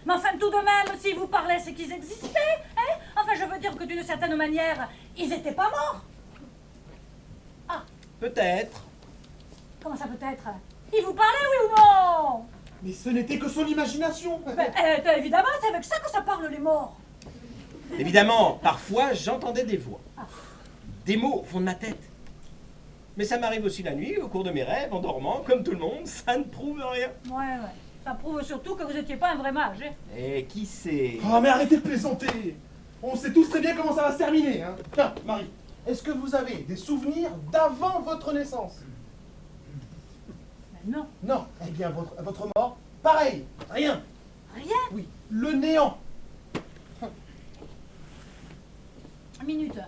Mais enfin tout de même, s'ils vous parlaient, c'est qu'ils existaient, hein? Enfin je veux dire que d'une certaine manière, ils étaient pas morts. Ah, Peut-être. comment ça peut être? Ils vous parlaient, oui ou non? Mais ce n'était que son imagination. Ben, évidemment, c'est avec ça que ça parle les morts. Évidemment, parfois j'entendais des voix. Des mots au fond de ma tête. Mais ça m'arrive aussi la nuit, au cours de mes rêves, en dormant, comme tout le monde, ça ne prouve rien. Ouais. Ça prouve surtout que vous n'étiez pas un vrai mage. Hein? Et qui sait? Oh, mais arrêtez de plaisanter. On sait tous très bien comment ça va se terminer, hein. Tiens, Marie, est-ce que vous avez des souvenirs d'avant votre naissance? Ben non. Non. Eh bien, votre mort, pareil, rien. Rien? Oui, le néant. Minute.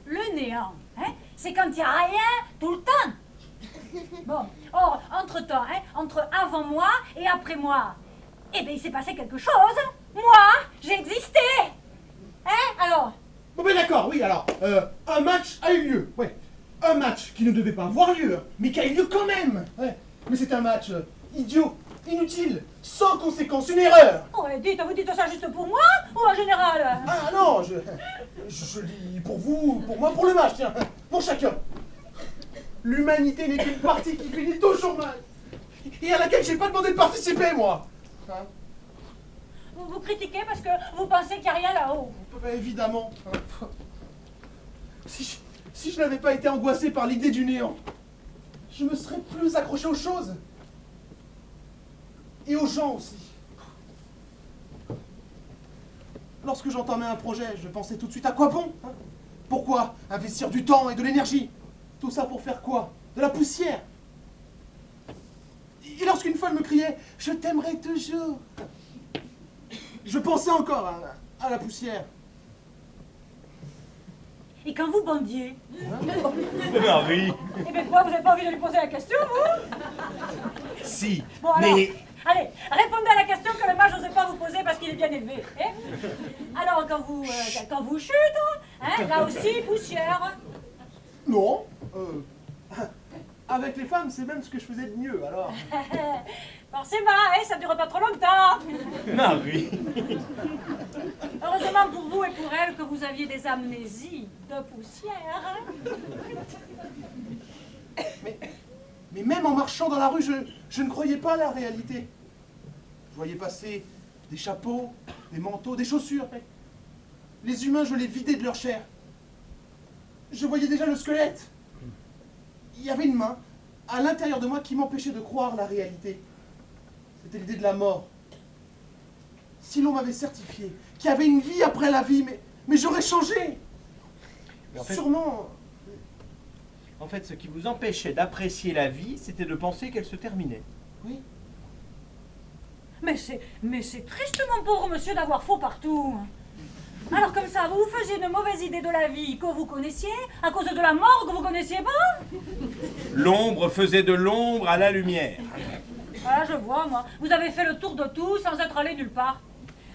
Le néant, hein? C'est quand il n'y a rien tout le temps. Bon, or, entre-temps, hein, entre avant moi et après moi, eh bien, il s'est passé quelque chose. Moi, j'ai existé. Hein, alors? Bon ben d'accord, oui, alors, un match a eu lieu, ouais. Un match qui ne devait pas avoir lieu, mais qui a eu lieu quand même. Ouais. Mais c'est un match idiot, inutile, sans conséquence, une erreur. Oh, et dites, vous dites ça juste pour moi ou en général? Ah non, je dis pour vous, pour moi, pour le match, tiens, pour chacun. L'humanité n'est qu'une partie qui finit toujours mal. Et à laquelle j'ai pas demandé de participer, moi. Hein? Vous critiquez parce que vous pensez qu'il n'y a rien là-haut. Bah, évidemment. Si je n'avais pas été angoissé par l'idée du néant, je me serais plus accroché aux choses. Et aux gens aussi. Lorsque j'entamais un projet, je pensais tout de suite à quoi bon, hein? Pourquoi investir du temps et de l'énergie? Tout ça pour faire quoi? De la poussière. Et lorsqu'une folle me criait « Je t'aimerai toujours », je pensais encore à la poussière. Et quand vous bandiez? Marie. Eh bien quoi, vous n'avez pas envie de lui poser la question, vous? Si, Bon, alors, mais... allez, répondez à la question que le mage n'osait pas vous poser parce qu'il est bien élevé. Hein? Alors, quand vous chutez, hein, là aussi, poussière. Non. Avec les femmes, c'est même ce que je faisais de mieux, alors. Forcément, hein, ça ne dure pas trop longtemps. Marie. Heureusement pour vous et pour elle que vous aviez des amnésies de poussière. Mais même en marchant dans la rue, je ne croyais pas à la réalité. Je voyais passer des chapeaux, des manteaux, des chaussures. Les humains, je les vidais de leur chair. Je voyais déjà le squelette. Il y avait une main à l'intérieur de moi qui m'empêchait de croire la réalité. C'était l'idée de la mort. Si l'on m'avait certifié qu'il y avait une vie après la vie, mais j'aurais changé. Mais en fait, Sûrement. En fait, ce qui vous empêchait d'apprécier la vie, c'était de penser qu'elle se terminait. Oui. Mais c'est tristement pauvre, monsieur, d'avoir faux partout. Alors comme ça, vous vous faisiez une mauvaise idée de la vie que vous connaissiez à cause de la mort que vous connaissiez pas? L'ombre faisait de l'ombre à la lumière. Ah, je vois, moi. Vous avez fait le tour de tout sans être allé nulle part.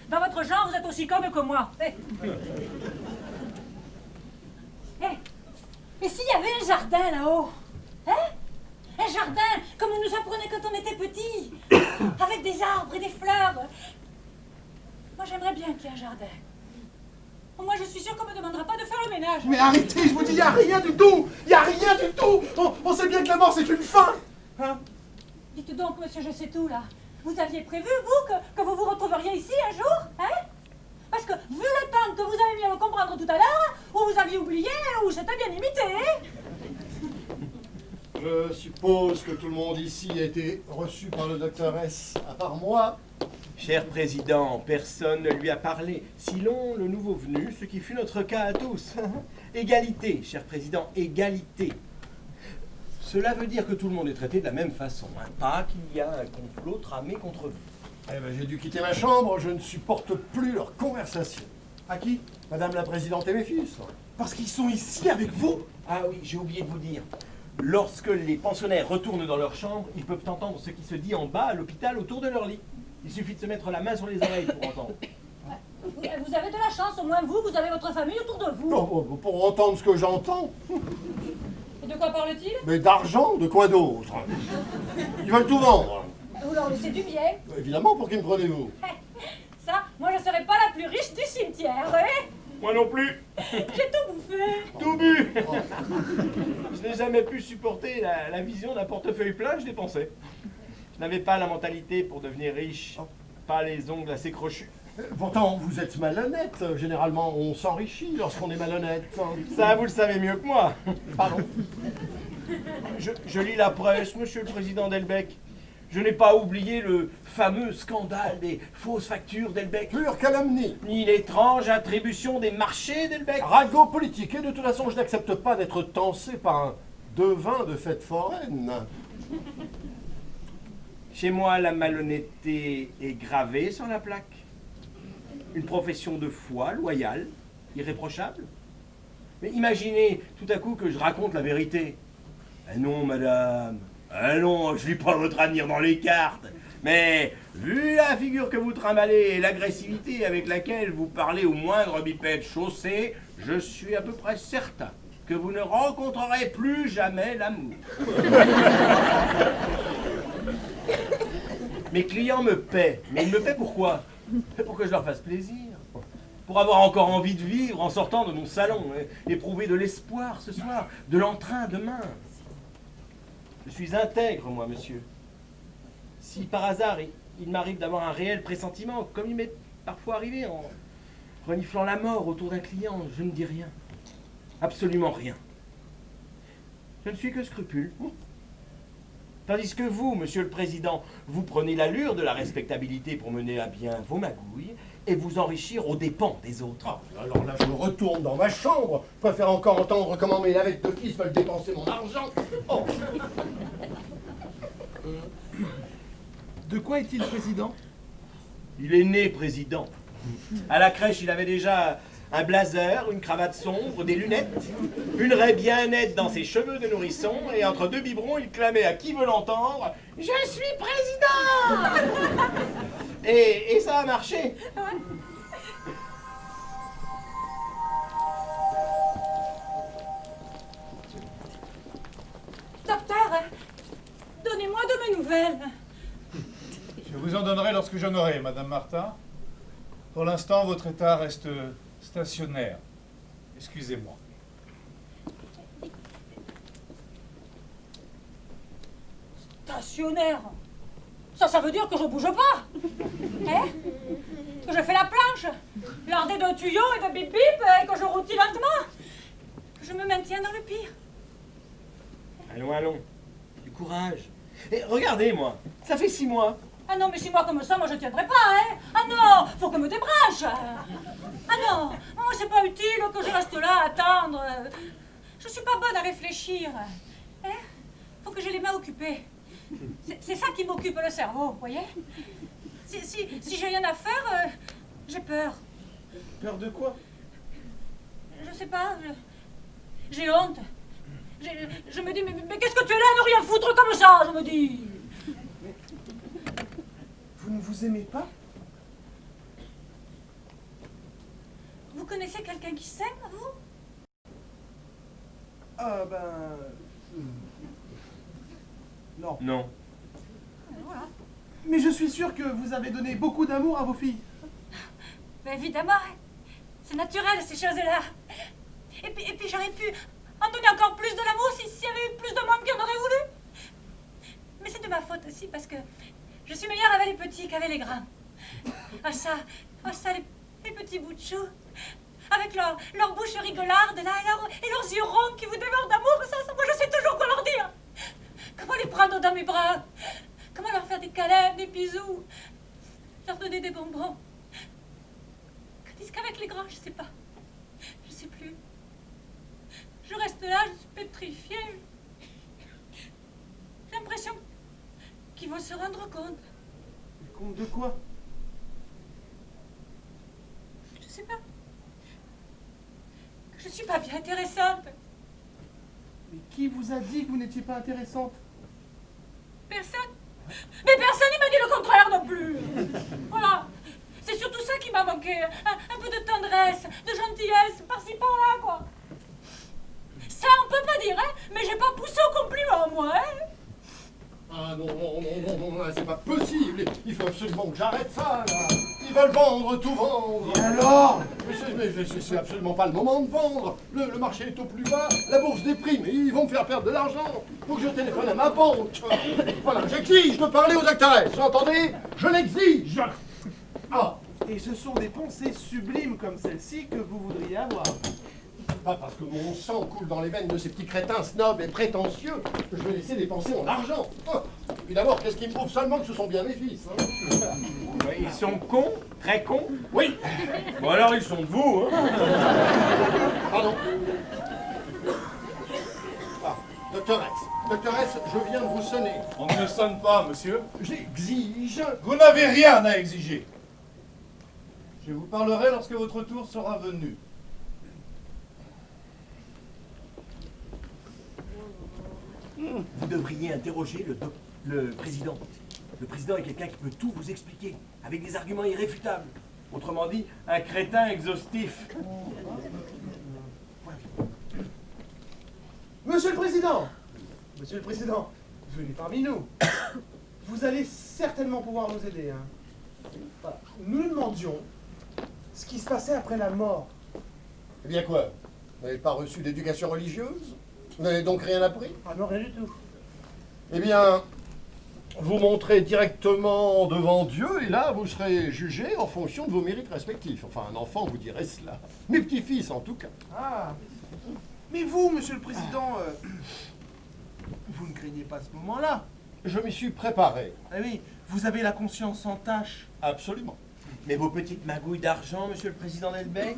Dans votre genre, vous êtes aussi conne que moi. Et s'il y avait un jardin là-haut? Hein? Un jardin, comme on nous apprenait quand on était petit, avec des arbres et des fleurs. Moi, j'aimerais bien qu'il y ait un jardin. Moi, je suis sûre qu'on ne me demandera pas de faire le ménage. Mais arrêtez, je vous dis, il n'y a rien du tout. Il n'y a rien du tout. On sait bien que la mort, c'est une fin. Hein? Dites donc, monsieur, je sais tout, là. Vous aviez prévu, vous, que vous vous retrouveriez ici un jour, hein? Parce que, vu le temps que vous avez mis à le comprendre tout à l'heure, ou vous aviez oublié, ou c'était bien imité, hein? Je suppose que tout le monde ici a été reçu par le docteur S, à part moi. Cher président, personne ne lui a parlé. Sinon, le nouveau venu, ce qui fut notre cas à tous. Égalité, cher président, égalité. Cela veut dire que tout le monde est traité de la même façon, hein. Pas qu'il y a un complot tramé contre vous. Eh ben, j'ai dû quitter ma chambre, je ne supporte plus leur conversation. À qui? Madame la présidente et mes fils. Parce qu'ils sont ici avec vous. Ah oui, j'ai oublié de vous dire. Lorsque les pensionnaires retournent dans leur chambre, ils peuvent entendre ce qui se dit en bas à l'hôpital autour de leur lit. Il suffit de se mettre la main sur les oreilles pour entendre. Vous avez de la chance, au moins vous avez votre famille autour de vous. Oh, pour entendre ce que j'entends. Et de quoi parle-t-il? Mais d'argent, de quoi d'autre? Ils veulent tout vendre. Vous leur laissez du bien. Évidemment, pour qui me prenez-vous? Ça, moi je serais pas la plus riche du cimetière, hein? Moi non plus. J'ai tout bouffé. Tout bu. Je n'ai jamais pu supporter la vision d'un portefeuille plein, je dépensais. Je n'avais pas la mentalité pour devenir riche, pas les ongles assez crochus. Pourtant, vous êtes malhonnête. Généralement, on s'enrichit lorsqu'on est malhonnête. Ça, vous le savez mieux que moi. Pardon. Je lis la presse, monsieur le président Delbecq. Je n'ai pas oublié le fameux scandale des fausses factures Delbecq, Pure calomnie. ni l'étrange attribution des marchés Delbecq. Ragot politique. Et de toute façon, je n'accepte pas d'être tancé par un devin de fête foraine. Chez moi, la malhonnêteté est gravée sur la plaque. Une profession de foi loyale, irréprochable. Mais imaginez tout à coup que je raconte la vérité. Ah non, madame. Ah non, je lis pas votre avenir dans les cartes. Mais vu la figure que vous trimballez et l'agressivité avec laquelle vous parlez au moindre bipède chaussé, je suis à peu près certain que vous ne rencontrerez plus jamais l'amour. Mes clients me paient. Mais ils me paient pourquoi? Pour que je leur fasse plaisir. Pour avoir encore envie de vivre en sortant de mon salon. Éprouver de l'espoir ce soir, de l'entrain demain. Je suis intègre, moi, monsieur. Si par hasard, il m'arrive d'avoir un réel pressentiment, comme il m'est parfois arrivé en reniflant la mort autour d'un client, je ne dis rien. Absolument rien. Je ne suis que scrupule. Tandis que vous, monsieur le président, vous prenez l'allure de la respectabilité pour mener à bien vos magouilles et vous enrichir aux dépens des autres. Ah, alors là, je retourne dans ma chambre. Je préfère encore entendre comment mes lavettes de fils veulent dépenser mon argent. Oh. De quoi est-il président? Il est né président. À la crèche, il avait déjà un blazer, une cravate sombre, des lunettes, une raie bien nette dans ses cheveux de nourrisson, et entre deux biberons, il clamait à qui veut l'entendre « Je suis président !» Et ça a marché. Docteur, donnez-moi de mes nouvelles. Je vous en donnerai lorsque j'en aurai, Madame Martin. Pour l'instant, votre état reste stationnaire. Excusez-moi. Stationnaire? Ça veut dire que je bouge pas. Hein? Que je fais la planche, lardée de tuyaux et de bip-bip, et que je routine lentement. Que je me maintiens dans le pire. Allons, allons. Du courage. Et regardez, moi, ça fait 6 mois. Ah non, mais 6 mois comme ça, moi je tiendrai pas, hein. Ah non, faut que me débranche. Ah non, c'est pas utile que je reste là à attendre. Je suis pas bonne à réfléchir. Hein? Faut que j'ai les mains occupées. C'est ça qui m'occupe le cerveau, vous voyez? Si j'ai rien à faire, j'ai peur. Peur de quoi? Je sais pas, j'ai honte. Je me dis, mais qu'est-ce que tu es là à ne rien foutre comme ça, je me dis? Vous ne vous aimez pas? Vous connaissez quelqu'un qui s'aime, vous? Ah ben... Non. Non. Voilà. Mais je suis sûr que vous avez donné beaucoup d'amour à vos filles. Mais évidemment, c'est naturel ces choses-là. Et puis j'aurais pu en donner encore plus de l'amour s'il y avait eu plus de monde qui en aurait voulu. Mais c'est de ma faute aussi parce que je suis meilleure avec les petits qu'avec les grands. Ah ça, les petits bouts de chou, avec leur bouche rigolarde là, et leurs yeux ronds qui vous dévorent d'amour, ça, moi je sais toujours quoi leur dire. Comment les prendre dans mes bras, comment leur faire des câlins, des bisous, leur donner des bonbons. Tandis qu'avec les grands, je sais pas, je sais plus. Je reste là, je suis pétrifiée. J'ai l'impression qu'ils vont se rendre compte. Compte de quoi? Je sais pas. Que je suis pas bien intéressante. Mais qui vous a dit que vous n'étiez pas intéressante? Personne. Mais personne ne m'a dit le contraire non plus. Voilà. C'est surtout ça qui m'a manqué. Un peu de tendresse, de gentillesse, par-ci par-là, quoi. Ça, on peut pas dire, hein. Mais j'ai pas poussé au compliment, moi, hein. Ah non, c'est pas possible. Il faut absolument que j'arrête ça, là. Ils veulent vendre, tout vendre. Et alors? Mais c'est absolument pas le moment de vendre. Le marché est au plus bas, la bourse déprime, ils vont me faire perdre de l'argent. Faut que je téléphone à ma banque. Voilà, j'exige de parler au docteur S. Vous entendez? Je l'exige. Ah, Et ce sont des pensées sublimes comme celle-ci que vous voudriez avoir. pas parce que mon sang coule dans les veines de ces petits crétins snobs et prétentieux que je vais laisser dépenser mon argent. Ah, et puis d'abord, qu'est-ce qui me prouve seulement que ce sont bien mes fils, hein? Ouais, ils sont cons, très cons. Oui. Bon alors ils sont de vous, hein. Pardon. Ah, docteur S, je viens de vous sonner. On ne sonne pas, monsieur. J'exige. Vous n'avez rien à exiger. Je vous parlerai lorsque votre tour sera venu. Vous devriez interroger le président. Le président est quelqu'un qui peut tout vous expliquer, avec des arguments irréfutables. Autrement dit, un crétin exhaustif. Monsieur le Président! Monsieur le Président, venez parmi nous. vous allez certainement pouvoir nous aider. Hein. Voilà. Nous demandions ce qui se passait après la mort. Eh bien quoi? Vous n'avez pas reçu d'éducation religieuse? Vous n'avez donc rien appris? Ah non, rien du tout. Eh bien, vous montrez directement devant Dieu et là, vous serez jugé en fonction de vos mérites respectifs. Enfin, un enfant vous dirait cela. Mes petits-fils, en tout cas. Ah. Mais vous, monsieur le président, vous ne craignez pas ce moment-là? Je m'y suis préparé. Ah oui, vous avez la conscience en tâche. Absolument. Mais vos petites magouilles d'argent, monsieur le président Delbecq,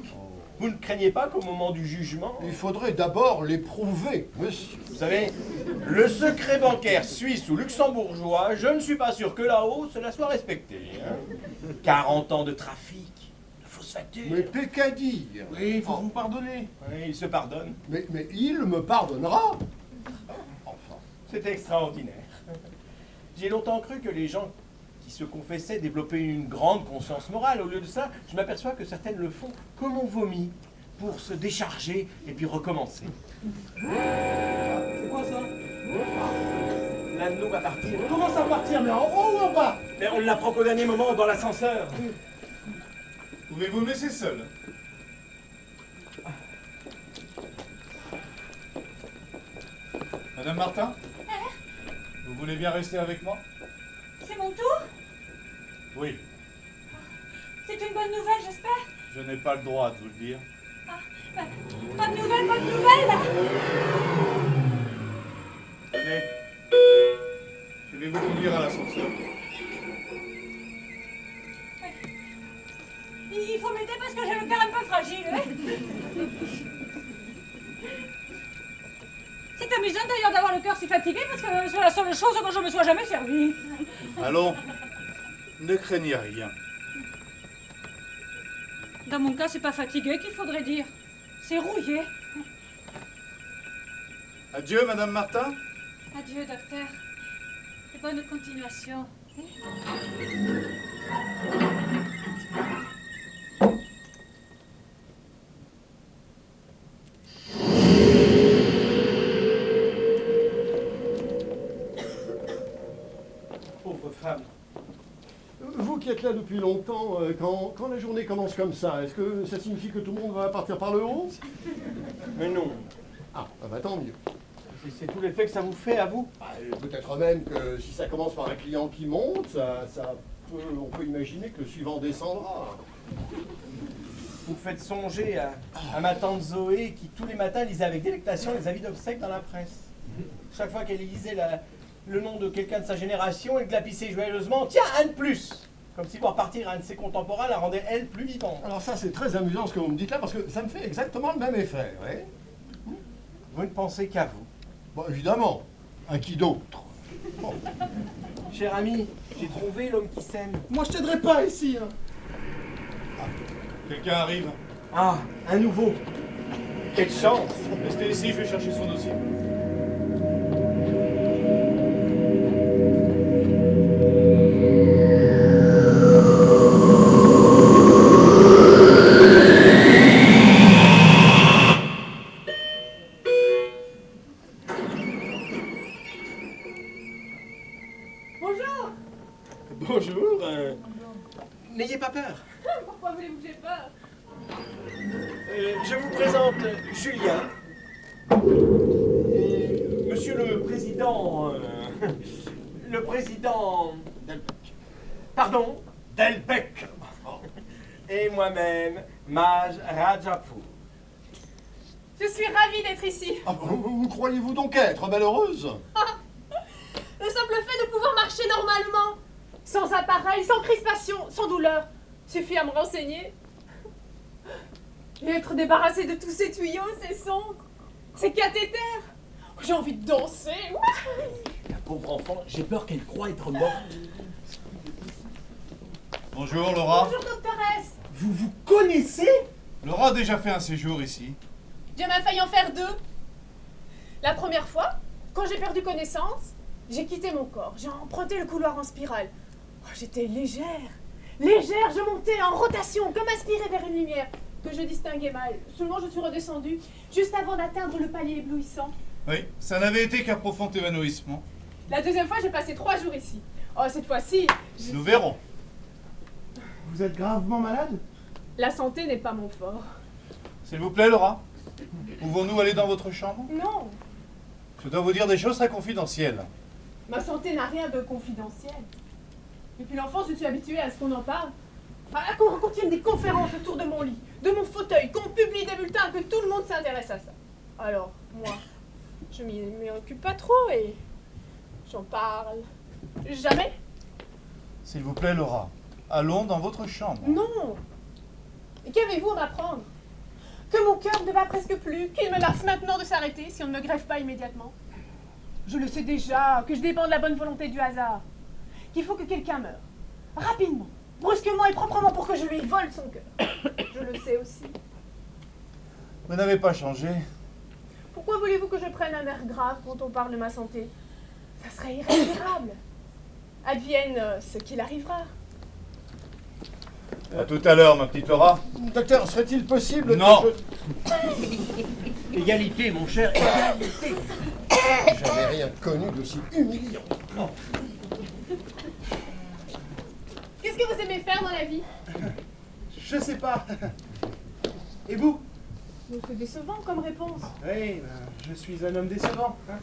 vous ne craignez pas qu'au moment du jugement... Il faudrait d'abord l'éprouver, monsieur. Vous savez, le secret bancaire suisse ou luxembourgeois, je ne suis pas sûr que là-haut, cela soit respecté. Hein. 40 ans de trafic, de fausses factures. Mais qu'à dire? Oui, il faut vous pardonner. Oui, il se pardonne. Mais il me pardonnera. Enfin. C'est extraordinaire. J'ai longtemps cru que les gens qui se confessaient développaient une grande conscience morale. Au lieu de ça, je m'aperçois que certaines le font comme on vomit, pour se décharger et puis recommencer. C'est quoi ça? L'un de nous va partir. Comment ça partir? Mais en haut ou en bas? Mais on l'apprend qu'au dernier moment dans l'ascenseur. Pouvez-vous me laisser seul? Madame Martin? Vous voulez bien rester avec moi? C'est mon tour? Oui. C'est une bonne nouvelle, j'espère? Je n'ai pas le droit de vous le dire. Ah, bah, pas de nouvelles, pas de nouvelles! Tenez. Je vais vous conduire à l'ascenseur. Il faut m'aider parce que j'ai le cœur un peu fragile. Hein. C'est amusant d'ailleurs d'avoir le cœur si fatigué parce que c'est la seule chose dont je me sois jamais servie. Allons. Ne craignez rien. Dans mon cas, c'est pas fatigué qu'il faudrait dire. C'est rouillé. Adieu, Madame Martin. Adieu, docteur. Et bonne continuation. Pauvre femme. Vous qui êtes là depuis longtemps, quand la journée commence comme ça, est-ce que ça signifie que tout le monde va partir par le haut? Mais non. Ah, bah tant mieux. C'est tout l'effet que ça vous fait à vous. Bah, peut-être même que si ça commence par un client qui monte, on peut imaginer que le suivant descendra. Vous me faites songer à ma tante Zoé qui tous les matins lisait avec délectation les avis d'obsèques dans la presse. Chaque fois qu'elle lisait le nom de quelqu'un de sa génération, elle glapissait joyeusement « Tiens, un de plus !» Comme si voir partir un de ses contemporains la rendait, elle, plus vivante. Alors ça, c'est très amusant ce que vous me dites là, parce que ça me fait exactement le même effet, ouais. Vous ne pensez qu'à vous. Bon, évidemment. À qui d'autre? Bon. Cher ami, j'ai trouvé l'homme qui s'aime. Moi, je t'aiderai pas ici. Hein. Quelqu'un arrive. Ah, un nouveau. Quelle chance. Restez ici, je vais chercher son dossier. Bonjour! Bonjour. N'ayez pas peur. Pourquoi voulez-vous que j'ai peur? Je vous présente Julien. Monsieur le président... le président... Delbecq. Pardon, Delbecq. Et moi-même, Maj Rajapour. Je suis ravie d'être ici. Ah, vous croyez-vous donc être malheureuse? Le simple fait de pouvoir marcher normalement, sans appareil, sans crispation, sans douleur, suffit à me renseigner. Et être débarrassé de tous ces tuyaux, ces sondes, ces cathéters. J'ai envie de danser. La pauvre enfant, j'ai peur qu'elle croie être morte. Bonjour, Laura. Bonjour, docteur S. Vous vous connaissez? Laura a déjà fait un séjour ici. Dieu m'a failli en faire deux. La première fois, quand j'ai perdu connaissance, j'ai quitté mon corps. J'ai emprunté le couloir en spirale. Oh, j'étais légère. Légère, je montais en rotation, comme aspirée vers une lumière que je distinguais mal. Seulement, je suis redescendue juste avant d'atteindre le palier éblouissant. Oui, ça n'avait été qu'un profond évanouissement. La deuxième fois, j'ai passé 3 jours ici. Oh, cette fois-ci, Nous verrons. Vous êtes gravement malade? la santé n'est pas mon fort. S'il vous plaît, Laura, pouvons-nous aller dans votre chambre? Non, Je dois vous dire des choses très confidentielles. ma santé n'a rien de confidentiel. Depuis l'enfance, je suis habituée à ce qu'on en parle. À qu'on tienne des conférences autour de mon lit, de mon fauteuil, qu'on publie des bulletins, que tout le monde s'intéresse à ça. Alors, moi, je m'y occupe pas trop et j'en parle jamais. S'il vous plaît, Laura, allons dans votre chambre. Non. Et qu'avez-vous à m'apprendre? Que mon cœur ne bat presque plus, qu'il menace maintenant de s'arrêter si on ne me greffe pas immédiatement. Je le sais déjà, que je dépends de la bonne volonté du hasard. Qu'il faut que quelqu'un meure. Rapidement, brusquement et proprement pour que je lui vole son cœur. Je le sais aussi. Vous n'avez pas changé. Pourquoi voulez-vous que je prenne un air grave quand on parle de ma santé? Ça serait irréparable. Advienne ce qu'il arrivera. À tout à l'heure, ma petite Laura. Docteur, serait-il possible Non. que Égalité, mon cher, égalité. je... J'avais rien connu d'aussi humiliant. Qu'est-ce que vous aimez faire dans la vie? Je sais pas. Et vous? C'est décevant comme réponse. Oui, ben, je suis un homme décevant. Hein.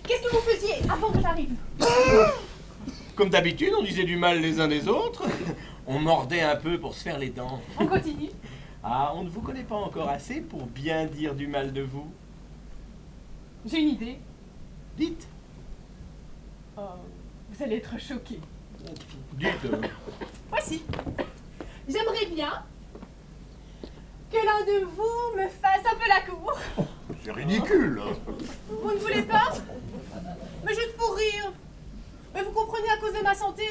Qu'est-ce que vous faisiez avant que j'arrive? Comme d'habitude, on disait du mal les uns des autres. On mordait un peu pour se faire les dents. On continue. Ah, on ne vous connaît pas encore assez pour bien dire du mal de vous. J'ai une idée. Dites. Oh, vous allez être choqués. Dites. Voici. J'aimerais bien que l'un de vous me fasse un peu la cour. C'est ridicule. Vous ne voulez pas? Mais juste pour rire. Mais vous comprenez, à cause de ma santé,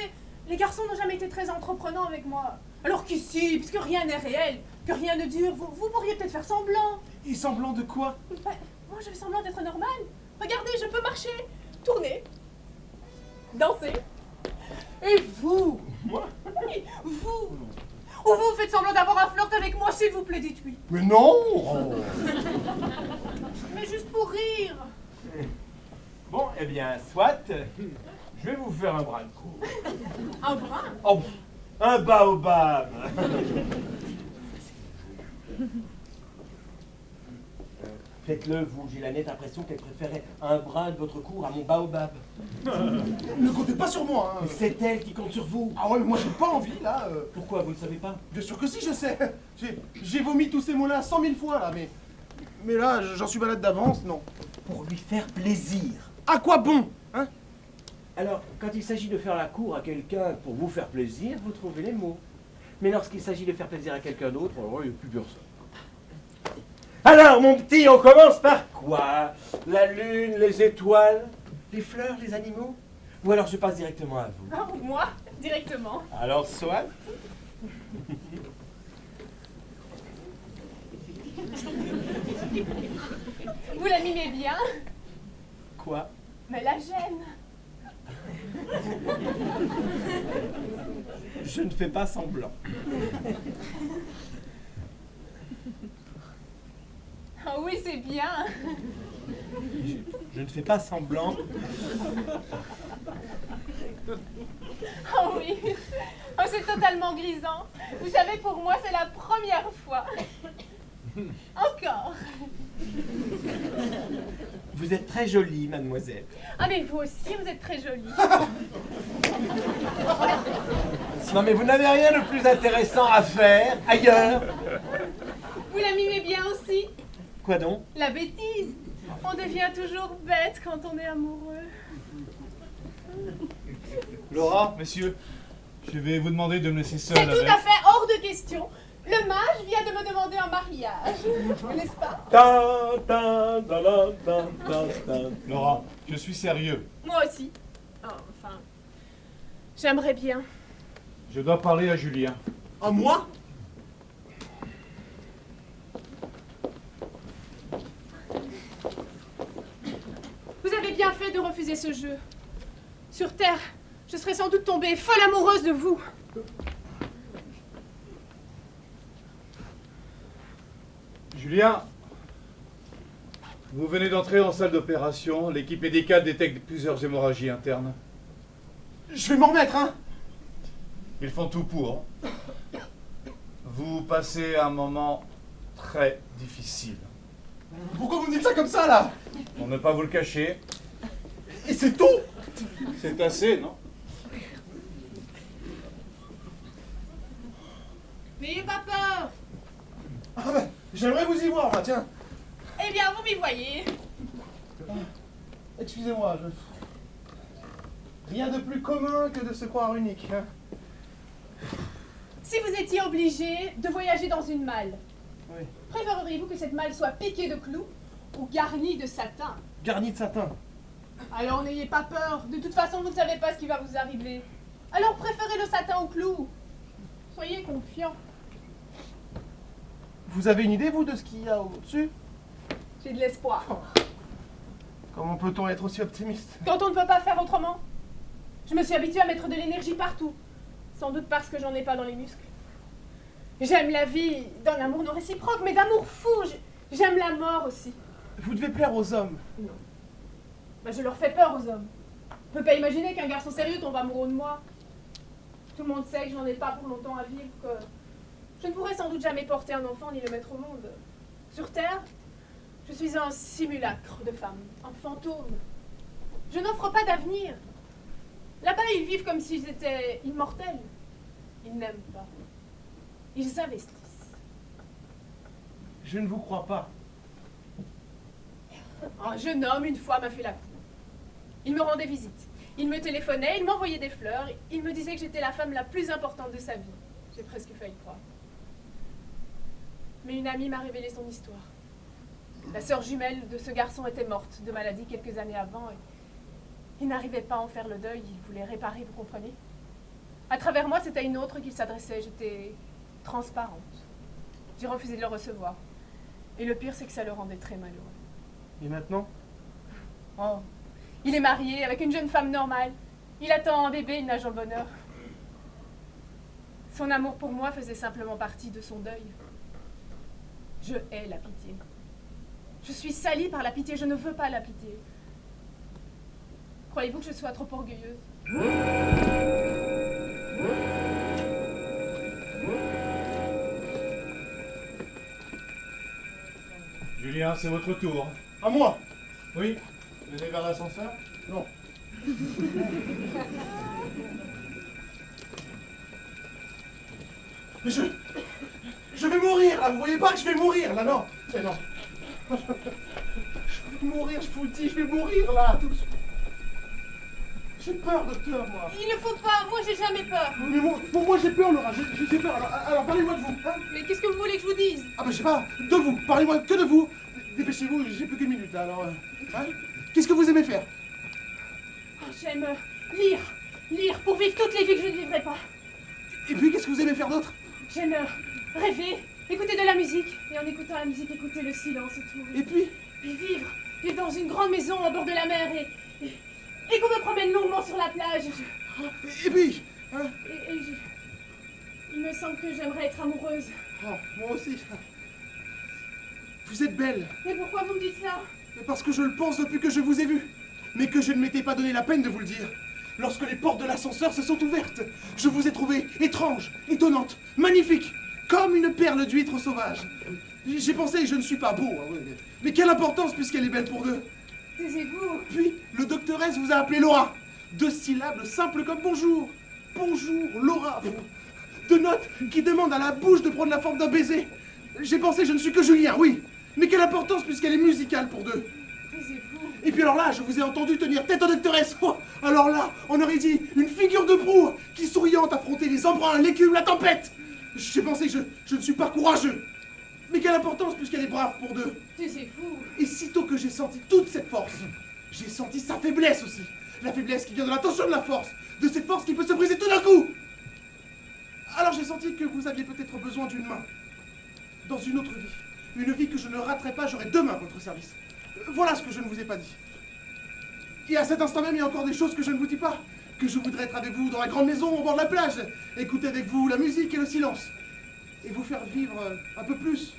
les garçons n'ont jamais été très entreprenants avec moi. Alors qu'ici, puisque rien n'est réel, que rien ne dure, vous pourriez peut-être faire semblant. Et semblant de quoi? Bah, moi, je fais semblant d'être normal. Regardez, je peux marcher, tourner, danser. Et vous? Moi? Oui, vous. Ou vous faites semblant d'avoir un flirt avec moi, s'il vous plaît, dites oui. Mais non. Mais juste pour rire. Bon, eh bien, soit. Je vais vous faire un bras de cour. Un brin? Oh, un baobab. Faites-le, vous. J'ai la nette impression qu'elle préférait un brin de votre cour à mon baobab. Ne comptez pas sur moi. Hein. C'est elle qui compte sur vous. Ah ouais, mais moi j'ai pas envie là. Pourquoi, vous ne savez pas? Bien sûr que si, je sais. J'ai vomi tous ces mots-là 100 000 fois là, mais là, j'en suis malade d'avance, non. Pour lui faire plaisir. À quoi bon? Hein? Alors, quand il s'agit de faire la cour à quelqu'un pour vous faire plaisir, vous trouvez les mots. Mais lorsqu'il s'agit de faire plaisir à quelqu'un d'autre, alors il n'y a plus personne. Alors, mon petit, on commence par quoi? La lune, les étoiles, les fleurs, les animaux? Ou alors je passe directement à vous? Ah, moi, directement. Alors, soit. Vous la mimez bien, Quoi? mais la gêne. Je ne fais pas semblant. Ah oui, c'est bien. Je ne fais pas semblant. Oh oui. Oh, c'est totalement grisant. Vous savez, pour moi, c'est la première fois. Encore. Vous êtes très jolie, mademoiselle. Ah, mais vous aussi, vous êtes très jolie. Non, mais vous n'avez rien de plus intéressant à faire ailleurs. Vous la mimez bien aussi. Quoi donc? La bêtise. On devient toujours bête quand on est amoureux. Laura, messieurs, je vais vous demander de me laisser seul C'est avec... tout à fait hors de question. Le mage vient de me demander un mariage. N'est-ce pas? Laura, je suis sérieux. Moi aussi. Oh, enfin, j'aimerais bien. Je dois parler à Julien. À moi? Vous avez bien fait de refuser ce jeu. Sur Terre, je serais sans doute tombée folle amoureuse de vous. Julien, Vous venez d'entrer en salle d'opération. L'équipe médicale détecte plusieurs hémorragies internes. Je vais m'en remettre, hein. Ils font tout pour. Vous passez un moment très difficile. Pourquoi vous me dites ça comme ça, là? Pour ne pas vous le cacher, Et c'est tout? c'est assez, non? N'ayez pas peur. Ah ben, j'aimerais vous y voir, moi, tiens. Eh bien, vous m'y voyez. Excusez-moi, rien de plus commun que de se croire unique, hein. Si vous étiez obligé de voyager dans une malle, Oui. préféreriez-vous que cette malle soit piquée de clous ou garnie de satin? Garni de satin. Alors n'ayez pas peur, de toute façon vous ne savez pas ce qui va vous arriver. Alors préférez le satin au clou. Soyez confiants. Vous avez une idée, vous, de ce qu'il y a au-dessus? J'ai de l'espoir. Comment peut-on être aussi optimiste? Quand on ne peut pas faire autrement. Je me suis habituée à mettre de l'énergie partout. Sans doute parce que j'en ai pas dans les muscles. J'aime la vie d'un amour non réciproque, mais d'amour fou. J'aime la mort aussi. Vous devez plaire aux hommes. Non. Ben, je leur fais peur aux hommes. On peut pas imaginer qu'un garçon sérieux tombe amoureux de moi. Tout le monde sait que j'en ai pas pour longtemps à vivre, que je ne pourrai sans doute jamais porter un enfant ni le mettre au monde. Sur Terre, je suis un simulacre de femme, un fantôme. Je n'offre pas d'avenir. Là-bas, ils vivent comme s'ils étaient immortels. Ils n'aiment pas. Ils investissent. Je ne vous crois pas. Un jeune homme, une fois, m'a fait la cour. Il me rendait visite. Il me téléphonait, il m'envoyait des fleurs. Il me disait que j'étais la femme la plus importante de sa vie. J'ai presque failli croire. Mais une amie m'a révélé son histoire. La sœur jumelle de ce garçon était morte de maladie quelques années avant. Et il n'arrivait pas à en faire le deuil. Il voulait réparer, vous comprenez? À travers moi, c'était une autre qu'il s'adressait. J'étais transparente. J'ai refusé de le recevoir. Et le pire, c'est que ça le rendait très malheureux. Et maintenant? Oh. Il est marié avec une jeune femme normale. Il attend un bébé, il nage dans le bonheur. Son amour pour moi faisait simplement partie de son deuil. Je hais la pitié. Je suis salie par la pitié, je ne veux pas la pitié. Croyez-vous que je sois trop orgueilleuse? Julien, c'est votre tour. À moi? Oui. Venez vers l'ascenseur. Non. Mais je vais mourir, là. Vous voyez pas que je vais mourir, là, non? Mais non. Je vais mourir, je vous le dis, je vais mourir, là. Tout de suite. J'ai peur, docteur, moi. Il ne faut pas, moi j'ai jamais peur. Mais moi j'ai peur, Laura, j'ai peur. Alors parlez-moi de vous, hein? Mais qu'est-ce que vous voulez que je vous dise? Ah ben je sais pas, de vous, parlez-moi que de vous. Dépêchez-vous, j'ai plus qu'une minute, là, alors... hein? Qu'est-ce que vous aimez faire? Oh, j'aime lire pour vivre toutes les vies que je ne vivrai pas. Et puis, qu'est-ce que vous aimez faire d'autre? J'aime rêver, écouter de la musique, et en écoutant la musique, écouter le silence et tout. Et puis? Et vivre dans une grande maison au bord de la mer, et qu'on me promène longuement sur la plage. Et puis? Hein? Il me semble que j'aimerais être amoureuse. Oh, moi aussi. Vous êtes belle. Mais pourquoi vous me dites ça? Parce que je le pense depuis que je vous ai vu. Mais que je ne m'étais pas donné la peine de vous le dire. Lorsque les portes de l'ascenseur se sont ouvertes, je vous ai trouvé étrange, étonnante, magnifique, comme une perle d'huître sauvage. J'ai pensé, je ne suis pas beau, hein, mais quelle importance puisqu'elle est belle pour deux. Taisez-vous. Puis, le docteur S vous a appelé Laura. 2 syllabes simples comme bonjour. Bonjour, Laura. 2 notes qui demandent à la bouche de prendre la forme d'un baiser. J'ai pensé, je ne suis que Julien, oui. Mais quelle importance puisqu'elle est musicale pour deux. Taisez-vous. Et puis alors là, je vous ai entendu tenir tête au docteur S. Oh, alors là, on aurait dit une figure de proue qui souriante affrontait les embruns, l'écume, la tempête. J'ai pensé, je ne suis pas courageux. Mais quelle importance puisqu'elle est brave pour deux. Taisez-vous. Et sitôt que j'ai senti toute cette force, j'ai senti sa faiblesse aussi. La faiblesse qui vient de la tension de la force, de cette force qui peut se briser tout d'un coup. Alors j'ai senti que vous aviez peut-être besoin d'une main. Dans une autre vie. Une vie que je ne raterai pas, j'aurai 2 mains à votre service. Voilà ce que je ne vous ai pas dit. Et à cet instant même, il y a encore des choses que je ne vous dis pas. Que je voudrais être avec vous dans la grande maison au bord de la plage. Écouter avec vous la musique et le silence. Et vous faire vivre un peu plus.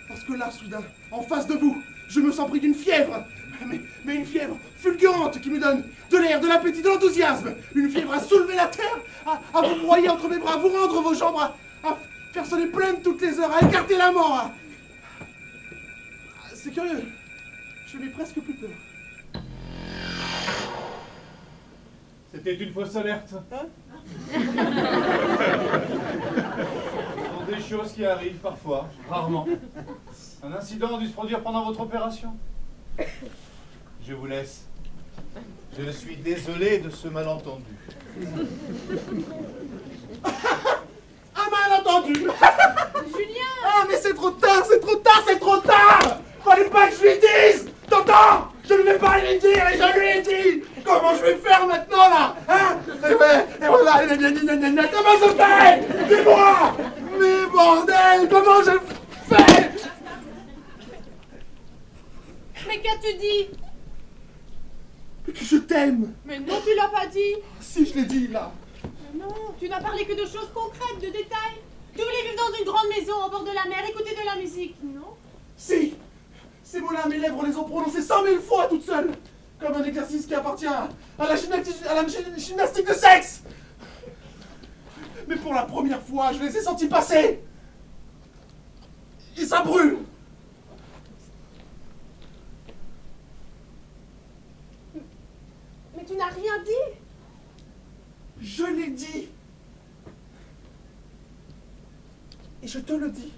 Parce que là, soudain, en face de vous, je me sens pris d'une fièvre. Mais une fièvre fulgurante qui me donne de l'air, de l'appétit, de l'enthousiasme. Une fièvre à soulever la terre, à vous broyer entre mes bras, à vous rendre vos jambes, à faire sonner pleine toutes les heures, à écarter la mort. C'est curieux. Je n'ai presque plus peur. C'était une fausse alerte. Hein? Ce sont des choses qui arrivent parfois, rarement. Un incident a dû se produire pendant votre opération. Je vous laisse. Je suis désolé de ce malentendu. Un malentendu. Julien! Ah, mais c'est trop tard, c'est trop tard, c'est trop tard. Fallait pas que je lui dise. T'entends? Je ne vais pas lui dire et je lui ai dit. Comment je vais faire maintenant là? Hein? Et voilà, comment je fais? Dis-moi! Mais bordel, comment je fais? Mais qu'as-tu dit? Que je t'aime. Mais non, tu l'as pas dit. Si, je l'ai dit là. Mais non, tu n'as parlé que de choses concrètes, de détails. Tu voulais vivre dans une grande maison au bord de la mer, écouter de la musique, non? Si. Ces mots-là, mes lèvres les ont prononcés 100 000 fois toutes seules. Comme un exercice qui appartient à la gymnastique de sexe. Mais pour la première fois, je les ai sentis passer. Et ça brûle. Mais tu n'as rien dit. Je l'ai dit. Et je te le dis.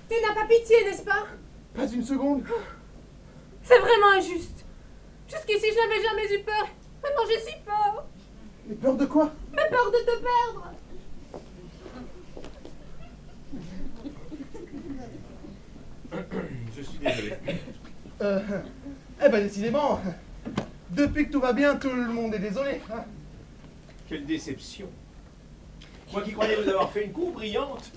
Tu n'as pas pitié, n'est-ce pas? Pas une seconde. C'est vraiment injuste. Jusqu'ici, je n'avais jamais eu peur. Maintenant, j'ai si peur. Mais peur de quoi? Mais peur de te perdre. Je suis désolé. Eh ben décidément, depuis que tout va bien, tout le monde est désolé. Hein. Quelle déception. Moi qui croyais vous avoir fait une cour brillante.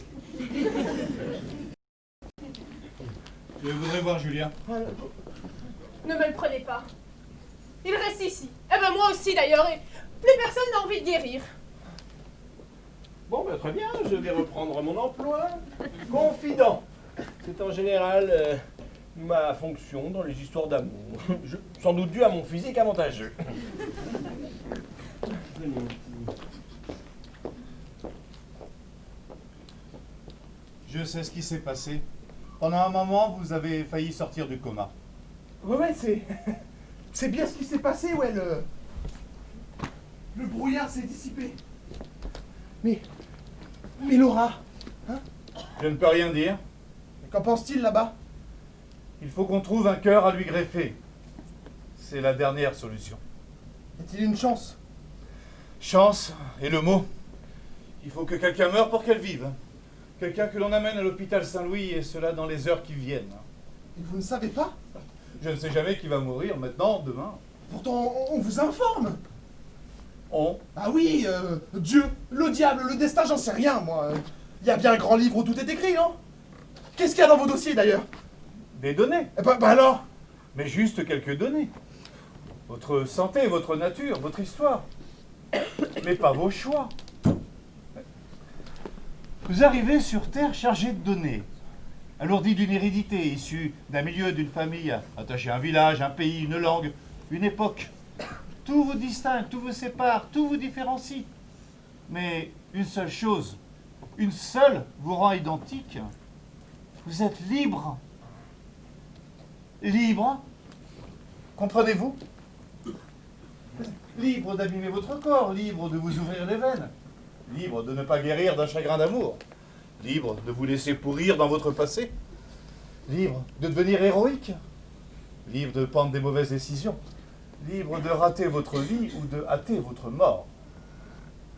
Je voudrais voir Julien. Ne me le prenez pas. Il reste ici. Eh ben moi aussi d'ailleurs, et plus personne n'a envie de guérir. Bon, ben très bien, je vais reprendre mon emploi. Confident. C'est en général ma fonction dans les histoires d'amour. Sans doute dû à mon physique avantageux. Je sais ce qui s'est passé. Pendant un moment, vous avez failli sortir du coma. Ouais, c'est bien ce qui s'est passé, ouais, le brouillard s'est dissipé. Mais Laura, hein? Je ne peux rien dire. Qu'en pense-t-il là-bas? Il faut qu'on trouve un cœur à lui greffer. C'est la dernière solution. Y a-t-il une chance? Chance est le mot. Il faut que quelqu'un meure pour qu'elle vive. Quelqu'un que l'on amène à l'hôpital Saint-Louis, et cela dans les heures qui viennent. Et vous ne savez pas? Je ne sais jamais qui va mourir, maintenant, demain. Pourtant, on vous informe. On. Ah oui, Dieu, le diable, le destin, j'en sais rien, moi. Il y a bien un grand livre où tout est écrit, non? Qu'est-ce qu'il y a dans vos dossiers, d'ailleurs? Des données. Bah alors? Mais juste quelques données. Votre santé, votre nature, votre histoire. Mais pas vos choix. Vous arrivez sur Terre chargé de données, alourdi d'une hérédité issue d'un milieu, d'une famille, attaché à un village, un pays, une langue, une époque. Tout vous distingue, tout vous sépare, tout vous différencie. Mais une seule chose, une seule vous rend identique. Vous êtes libre. Libre. Comprenez-vous? Libre d'abîmer votre corps, libre de vous ouvrir les veines, libre de ne pas guérir d'un chagrin d'amour, libre de vous laisser pourrir dans votre passé, libre de devenir héroïque, libre de prendre des mauvaises décisions, libre de rater votre vie ou de hâter votre mort.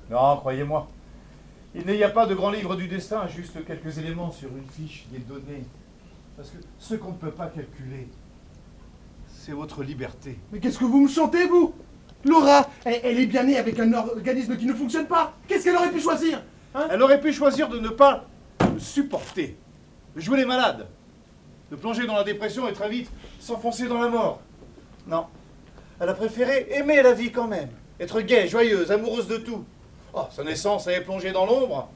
Non, croyez-moi, il n'y a pas de grand livre du destin, juste quelques éléments sur une fiche, des données. Parce que ce qu'on ne peut pas calculer, c'est votre liberté. Mais qu'est-ce que vous me chantez, vous? Laura, elle est bien née avec un organisme qui ne fonctionne pas. Qu'est-ce qu'elle aurait pu choisir, hein? Elle aurait pu choisir de ne pas le supporter, de jouer les malades, de plonger dans la dépression et très vite s'enfoncer dans la mort. Non, elle a préféré aimer la vie quand même, être gaie, joyeuse, amoureuse de tout. Oh, sa naissance, elle est plongée dans l'ombre.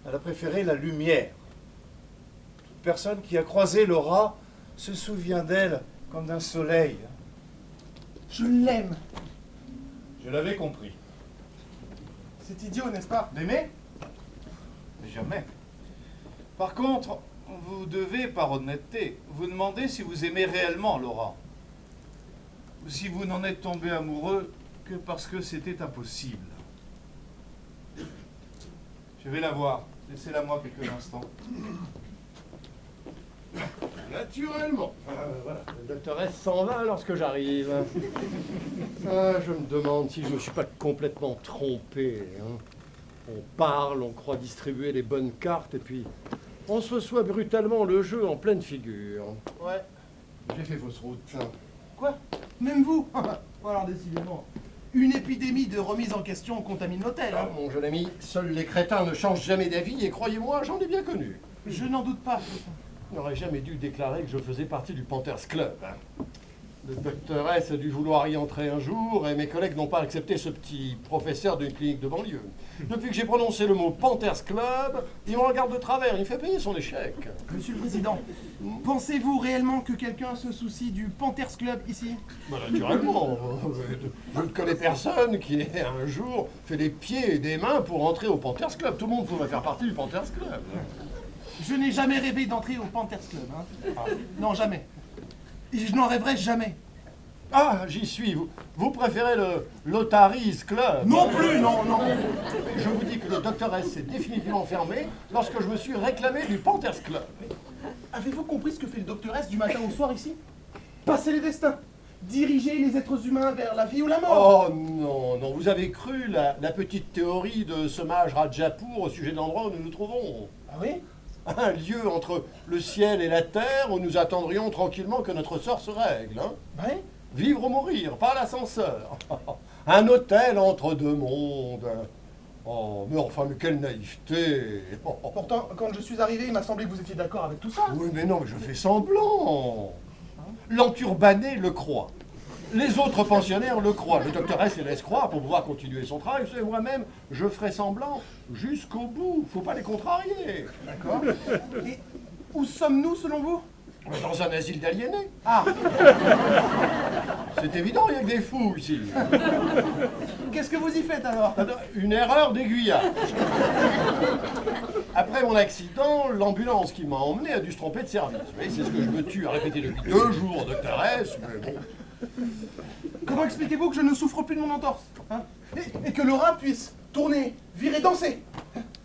Elle a préféré la lumière. Toute personne qui a croisé Laura se souvient d'elle comme d'un soleil. Je l'aime. Je l'avais compris. C'est idiot, n'est-ce pas? D'aimer? Jamais. Par contre, vous devez, par honnêteté, vous demander si vous aimez réellement Laura. Ou si vous n'en êtes tombé amoureux que parce que c'était impossible. Je vais la voir. Laissez-la moi quelques instants. Naturellement. Voilà, le docteur S s'en va lorsque j'arrive. Je me demande si je ne me suis pas complètement trompé. Hein. On parle, on croit distribuer les bonnes cartes, et puis on se reçoit brutalement le jeu en pleine figure. Ouais. J'ai fait fausse route. Quoi? Même vous? Alors décidément. Une épidémie de remise en question contamine l'hôtel. Ah, Hein. mon jeune ami, seuls les crétins ne changent jamais d'avis, et croyez-moi, j'en ai bien connu. Je n'en doute pas. Je n'aurais jamais dû déclarer que je faisais partie du Panthers Club. Hein. Le docteur S a dû vouloir y entrer un jour, et mes collègues n'ont pas accepté ce petit professeur d'une clinique de banlieue. Depuis que j'ai prononcé le mot Panthers Club, il me regarde de travers, il me fait payer son échec. Monsieur le Président, pensez-vous réellement que quelqu'un se soucie du Panthers Club ici? Bah, naturellement, je ne connais personne qui ait un jour fait des pieds et des mains pour entrer au Panthers Club. Tout le monde pourrait faire partie du Panthers Club. Je n'ai jamais rêvé d'entrer au Panthers Club. Hein. Non, jamais. Et je n'en rêverai jamais. Ah, j'y suis. Vous préférez le Lotaries Club? Non plus, non, non. Je vous dis que le Dr S s'est définitivement fermé lorsque je me suis réclamé du Panthers Club. Avez-vous compris ce que fait le Docteur S du matin au soir ici? Passer les destins. Diriger les êtres humains vers la vie ou la mort. Oh non, non, vous avez cru la petite théorie de Somaj Rajapour au sujet de l'endroit où nous nous trouvons. Ah oui? Un lieu entre le ciel et la terre où nous attendrions tranquillement que notre sort se règle. Hein. Oui? Vivre ou mourir, pas l'ascenseur. Un hôtel entre deux mondes. Oh, mais enfin, mais quelle naïveté. Pourtant, quand je suis arrivé, il m'a semblé que vous étiez d'accord avec tout ça. Oui, mais non, mais je fais semblant. L'enturbané le croit. Les autres pensionnaires le croient. Le docteur S les laisse croire pour pouvoir continuer son travail. Vous savez, moi-même, je ferai semblant jusqu'au bout. Faut pas les contrarier. D'accord. Et où sommes-nous, selon vous? Dans un asile d'aliénés. Ah, C'est évident, il y a que des fous ici. qu'est-ce que vous y faites alors? Une erreur d'aiguillage. Après mon accident, l'ambulance qui m'a emmené a dû se tromper de service. Vous voyez, c'est ce que je me tue à répéter depuis 2 jours, docteur S, mais bon. Comment expliquez-vous que je ne souffre plus de mon entorse, hein? Et que Laura puisse tourner, virer, danser?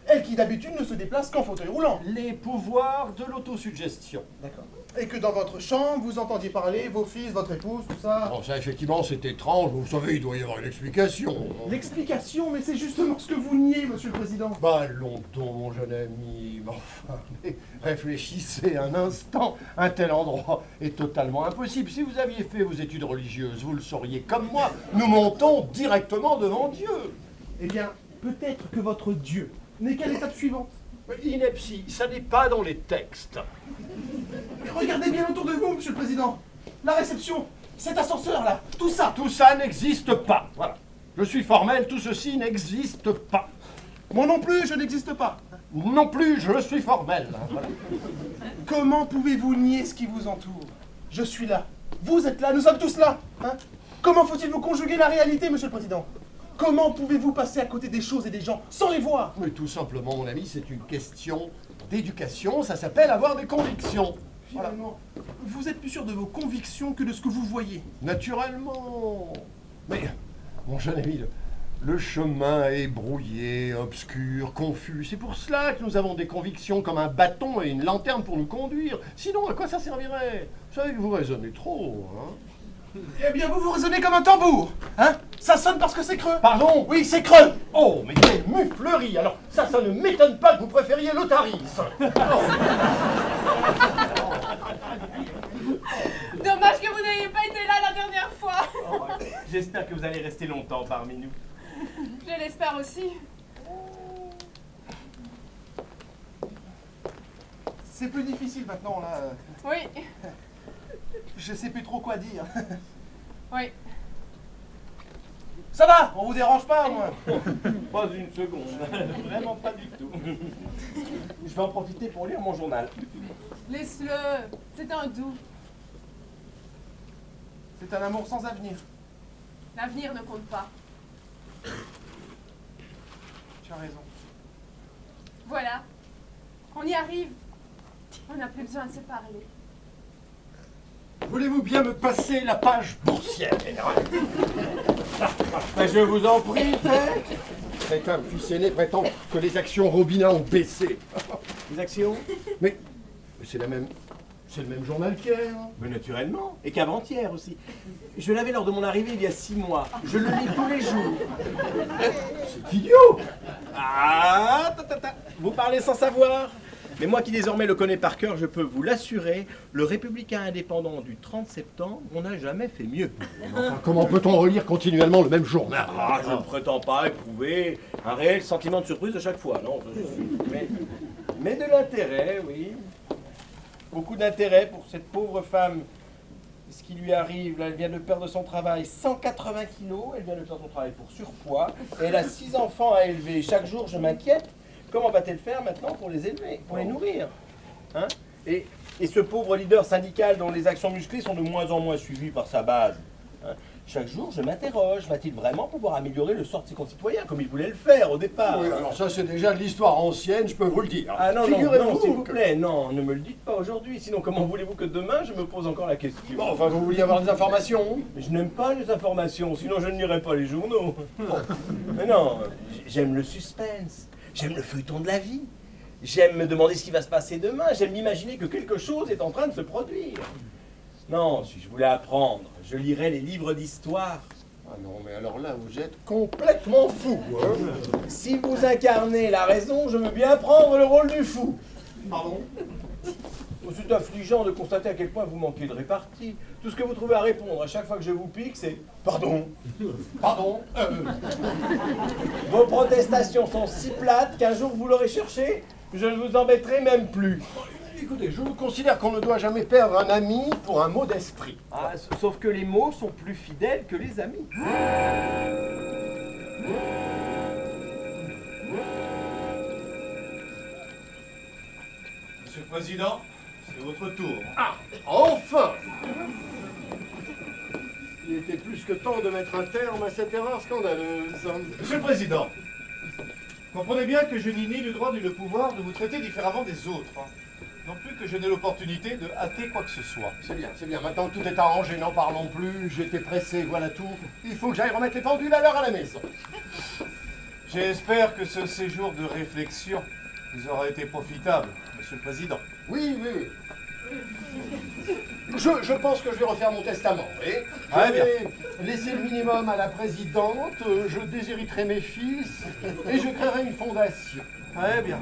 Elle qui d'habitude ne se déplace qu'en fauteuil roulant. Les pouvoirs de l'autosuggestion. D'accord. Et que dans votre chambre, vous entendiez parler vos fils, votre épouse, tout ça. Bon, ça, effectivement, c'est étrange. Vous savez, il doit y avoir une explication. L'explication, mais c'est justement ce que vous niez, monsieur le Président. Bah, longtemps, mon jeune ami. Mais enfin, mais réfléchissez un instant. Un tel endroit est totalement impossible. Si vous aviez fait vos études religieuses, vous le sauriez comme moi. Nous montons directement devant Dieu. Eh bien, peut-être que votre Dieu n'est qu'à l'étape suivante. Ineptie, ça n'est pas dans les textes. Regardez bien autour de vous, monsieur le Président. La réception, cet ascenseur-là, tout ça. Tout ça n'existe pas. Voilà. Je suis formel, tout ceci n'existe pas. Moi non plus, je n'existe pas. Non plus, je suis formel. Voilà. Comment pouvez-vous nier ce qui vous entoure? Je suis là. Vous êtes là, nous sommes tous là. Hein? Comment faut-il vous conjuguer la réalité, monsieur le Président? Comment pouvez-vous passer à côté des choses et des gens sans les voir? Mais tout simplement, mon ami, c'est une question d'éducation. Ça s'appelle avoir des convictions. Voilà. Finalement, vous êtes plus sûr de vos convictions que de ce que vous voyez. Naturellement. Mais, mon jeune ami, le chemin est brouillé, obscur, confus. C'est pour cela que nous avons des convictions comme un bâton et une lanterne pour nous conduire. Sinon, à quoi ça servirait? Vous savez que vous raisonnez trop, hein? Eh bien, vous raisonnez comme un tambour, hein? Ça sonne parce que c'est creux. Pardon? Oui, c'est creux. Oh, mais quelle muflerie! Alors, ça ne m'étonne pas que vous préfériez l'Otaris. Dommage que vous n'ayez pas été là la dernière fois. J'espère que vous allez rester longtemps parmi nous. Je l'espère aussi. C'est plus difficile maintenant, là. Oui, Je sais plus trop quoi dire. oui. Ça va, on vous dérange pas, moi. Pas une seconde, vraiment pas du tout. Je vais en profiter pour lire mon journal. Laisse-le, c'est un doux. C'est un amour sans avenir. L'avenir ne compte pas. Tu as raison. Voilà, on y arrive. On n'a plus besoin de se parler. Voulez-vous bien me passer la page boursière? Mais je vous en prie, Un fils aîné prétend que les actions Robina ont baissé. les actions. Mais c'est le même journal qu'hier. Mais naturellement, et qu'avant-hier aussi. Je l'avais lors de mon arrivée il y a 6 mois. Je le lis tous les jours. C'est idiot. Ah, vous parlez sans savoir. Mais moi qui désormais le connais par cœur, je peux vous l'assurer, le Républicain indépendant du 30 septembre, on n'a jamais fait mieux. Enfin, comment peut-on relire continuellement le même journal? Ah, je ne prétends pas éprouver un réel sentiment de surprise à chaque fois, non. Mais de l'intérêt, oui. Beaucoup d'intérêt pour cette pauvre femme. Ce qui lui arrive, là, elle vient de perdre son travail, 180 kilos, elle vient de perdre son travail pour surpoids, et elle a 6 enfants à élever. Chaque jour, je m'inquiète. Comment va-t-elle faire maintenant pour les élever, pour les nourrir, hein? Et ce pauvre leader syndical dont les actions musclées sont de moins en moins suivies par sa base, hein? Chaque jour, je m'interroge, va-t-il vraiment pouvoir améliorer le sort de ses concitoyens comme il voulait le faire au départ? Oui, alors ça c'est déjà de l'histoire ancienne, je peux vous le dire. Ah non, non, Figurez-vous s'il vous que- plaît, non, ne me le dites pas aujourd'hui, sinon comment voulez-vous que demain je me pose encore la question? Bon, enfin, vous vouliez avoir des informations? Mais je n'aime pas les informations, sinon je ne lirai pas les journaux. Mais non, j'aime le suspense, j'aime le feuilleton de la vie, j'aime me demander ce qui va se passer demain, j'aime m'imaginer que quelque chose est en train de se produire. Non, si je voulais apprendre, je lirais les livres d'histoire. Ah non, mais alors là, vous êtes complètement fou, hein? Si vous incarnez la raison, je veux bien prendre le rôle du fou. Pardon? C'est affligeant de constater à quel point vous manquez de répartie. Tout ce que vous trouvez à répondre à chaque fois que je vous pique, c'est « Pardon ». Pardon? Vos protestations sont si plates qu'un jour vous l'aurez cherché, je ne vous embêterai même plus. Écoutez, je considère qu'on ne doit jamais perdre un ami pour un mot d'esprit. Ah, sauf que les mots sont plus fidèles que les amis. Monsieur le Président, c'est votre tour. Ah, enfin! Il était plus que temps de mettre un terme à cette erreur scandaleuse. Monsieur le Président, comprenez bien que je n'ai ni le droit ni le pouvoir de vous traiter différemment des autres. Non plus que je n'ai l'opportunité de hâter quoi que ce soit. C'est bien. Maintenant que tout est arrangé, n'en parlons plus. J'étais pressé, voilà tout. Il faut que j'aille remettre les pendules à l'heure à la maison. J'espère que ce séjour de réflexion vous aura été profitable, Monsieur le Président. Oui. Je pense que je vais refaire mon testament. Et Très je bien. vais laisser le minimum à la présidente, je déshériterai mes fils et je créerai une fondation. Très bien.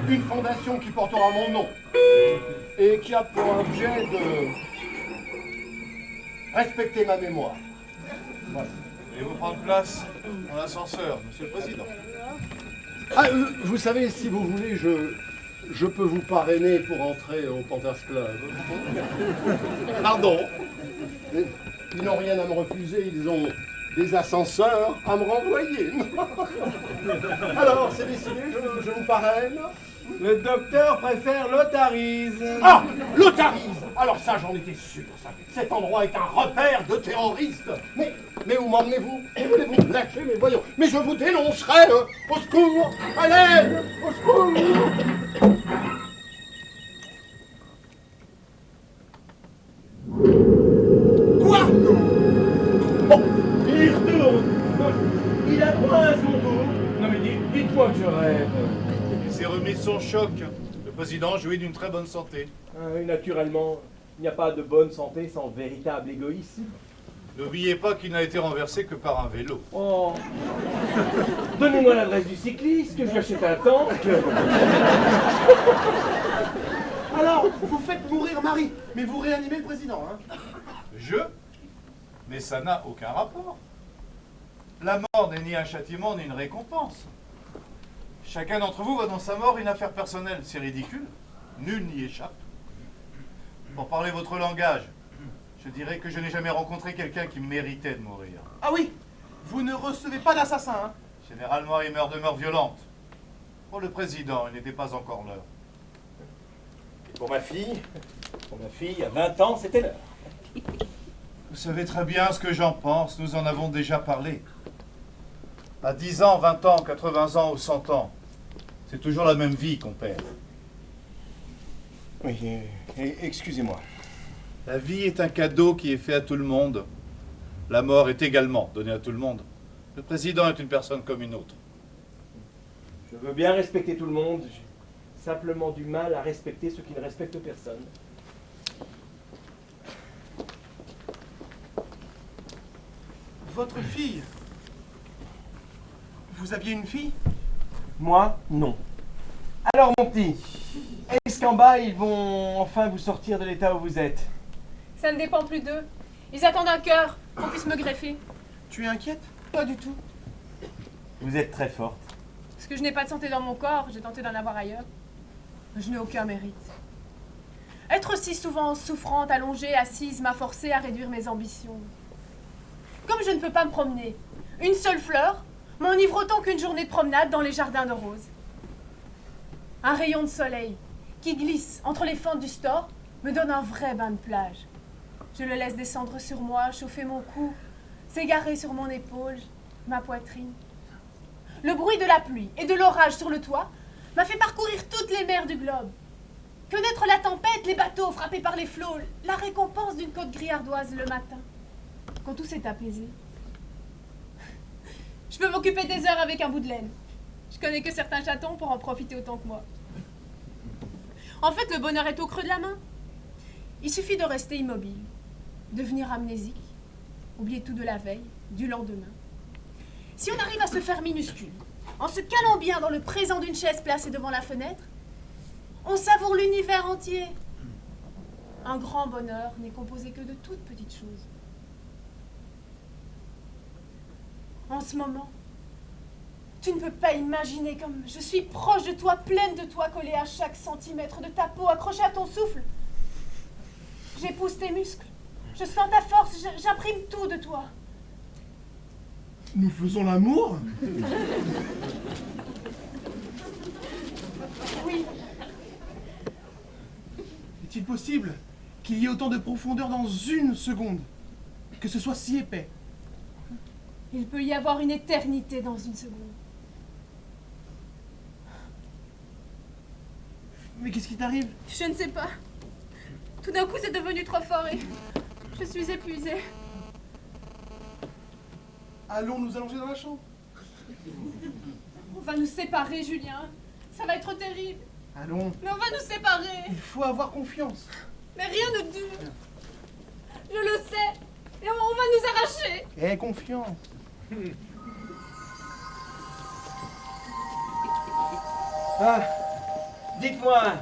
Une fondation qui portera mon nom et qui a pour objet de respecter ma mémoire. Voilà. Voulez-vous prendre place dans l'ascenseur, Monsieur le Président? Ah, vous savez, si vous voulez, je peux vous parrainer pour entrer au Panthers Club. Pardon. Ils n'ont rien à me refuser, ils ont des ascenseurs à me renvoyer. Alors, c'est décidé, je vous parraine. Le docteur préfère l'otarise. Ah, l'otarise. Alors ça, j'en étais sûr. Ça. Cet endroit est un repère de terroristes. Mais où m'emmenez-vous? Où voulez-vous me lâcher? Mais voyons. Mais je vous dénoncerai. Au secours. À l'aide. Au secours. Quoi? Oh, il y retourne. Il a droit à son tour. Non mais dites-moi que je rêve. Il s'est remis de son choc. Le Président jouit d'une très bonne santé. Oui, naturellement, il n'y a pas de bonne santé sans véritable égoïsme. N'oubliez pas qu'il n'a été renversé que par un vélo. Oh. Donnez-moi l'adresse du cycliste, que je lui achète un tank. Alors, vous faites mourir Marie, mais vous réanimez le président, hein? Mais ça n'a aucun rapport. La mort n'est ni un châtiment ni une récompense. Chacun d'entre vous voit dans sa mort une affaire personnelle. C'est ridicule. Nul n'y échappe. Pour parler votre langage, Je dirais que je n'ai jamais rencontré quelqu'un qui méritait de mourir. Ah oui, vous ne recevez pas d'assassin, hein? Généralement, il meurt de mort violente. Pour le président, il n'était pas encore l'heure. Et pour ma fille, à 20 ans, c'était l'heure. Vous savez très bien ce que j'en pense, nous en avons déjà parlé. À 10 ans, 20 ans, 80 ans ou 100 ans, c'est toujours la même vie qu'on perd. Oui, excusez-moi. La vie est un cadeau qui est fait à tout le monde. La mort est également donnée à tout le monde. Le président est une personne comme une autre. Je veux bien respecter tout le monde, j'ai simplement du mal à respecter ceux qui ne respectent personne. Votre fille? Vous aviez une fille? Moi, non. Alors, mon petit, est-ce qu'en bas, ils vont enfin vous sortir de l'état où vous êtes? Ça ne dépend plus d'eux. Ils attendent un cœur qu'on puisse me greffer. Tu es inquiète? Pas du tout. Vous êtes très forte. Parce que je n'ai pas de santé dans mon corps, j'ai tenté d'en avoir ailleurs. Je n'ai aucun mérite. Être si souvent souffrante, allongée, assise, m'a forcée à réduire mes ambitions. Comme je ne peux pas me promener, une seule fleur m'enivre autant qu'une journée de promenade dans les jardins de roses. Un rayon de soleil qui glisse entre les fentes du store me donne un vrai bain de plage. Je le laisse descendre sur moi, chauffer mon cou, s'égarer sur mon épaule, ma poitrine. Le bruit de la pluie et de l'orage sur le toit m'a fait parcourir toutes les mers du globe. Connaître la tempête, les bateaux frappés par les flots, la récompense d'une côte grillardoise le matin. Quand tout s'est apaisé, je peux m'occuper des heures avec un bout de laine. Je connais que certains chatons pour en profiter autant que moi. En fait, le bonheur est au creux de la main. Il suffit de rester immobile, devenir amnésique, oublier tout de la veille, du lendemain. Si on arrive à se faire minuscule, en se calant bien dans le présent d'une chaise placée devant la fenêtre, on savoure l'univers entier. Un grand bonheur n'est composé que de toutes petites choses. En ce moment, tu ne peux pas imaginer comme je suis proche de toi, pleine de toi, collée à chaque centimètre de ta peau, accrochée à ton souffle. J'épouse tes muscles, je sens ta force, j'imprime tout de toi. Nous faisons l'amour? Oui, Est-il possible qu'il y ait autant de profondeur dans une seconde? Que ce soit si épais? il peut y avoir une éternité dans une seconde. Mais qu'est-ce qui t'arrive? Je ne sais pas. Tout d'un coup, c'est devenu trop fort et je suis épuisée. Allons nous allonger dans la chambre. On va nous séparer, Julien. Ça va être terrible. Allons. Mais on va nous séparer. Il faut avoir confiance. Mais rien ne dure. Je le sais. Et on va nous arracher. Aie confiance. Ah, dites-moi,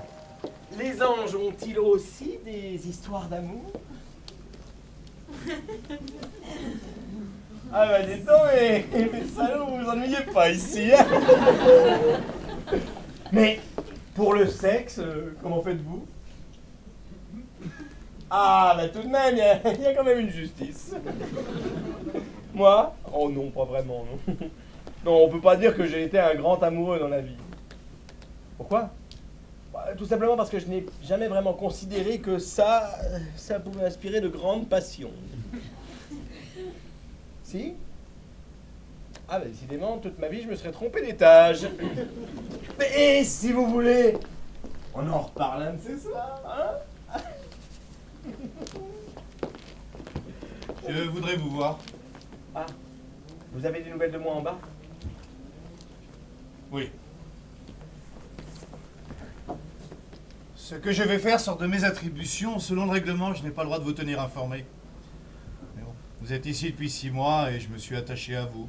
les anges ont-ils aussi des histoires d'amour? Ah bah dites donc, mais salauds, vous vous ennuyez pas ici, hein? Mais pour le sexe, comment faites-vous? Ah bah tout de même, il y a quand même une justice. Moi? Oh non, pas vraiment, non. Non, on peut pas dire que j'ai été un grand amoureux dans la vie. Pourquoi? Bah, tout simplement parce que je n'ai jamais vraiment considéré que ça pouvait inspirer de grandes passions. Si? Ah bah décidément, toute ma vie, je me serais trompé d'étage. Mais si vous voulez, on en reparle un de ces soirs, hein? Je voudrais vous voir. Ah, vous avez des nouvelles de moi en bas? Oui. Ce que je vais faire sort de mes attributions. Selon le règlement, je n'ai pas le droit de vous tenir informé. Mais bon, vous êtes ici depuis 6 mois et je me suis attaché à vous.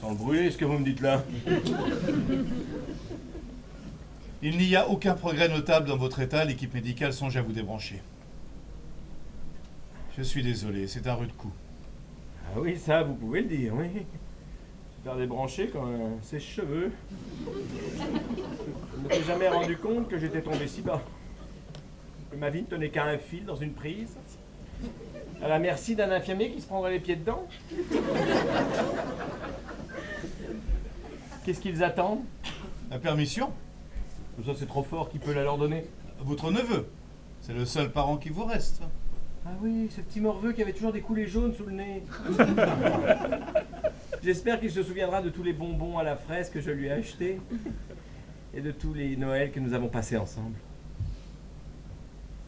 Sans le brûler, ce que vous me dites là. Il n'y a aucun progrès notable dans votre état. L'équipe médicale songe à vous débrancher. Je suis désolé, c'est un rude coup. Ah oui, ça, vous pouvez le dire, oui. Se faire débrancher comme un sèche-cheveux. Je ne m'étais jamais rendu compte que j'étais tombé si bas. Que ma vie ne tenait qu'à un fil dans une prise? À la merci d'un infirmier qui se prendrait les pieds dedans? Qu'est-ce qu'ils attendent? La permission? Ça, c'est trop fort, qui peut la leur donner? Votre neveu. C'est le seul parent qui vous reste. Ah oui, ce petit morveux qui avait toujours des coulées jaunes sous le nez. J'espère qu'il se souviendra de tous les bonbons à la fraise que je lui ai achetés et de tous les Noëls que nous avons passés ensemble.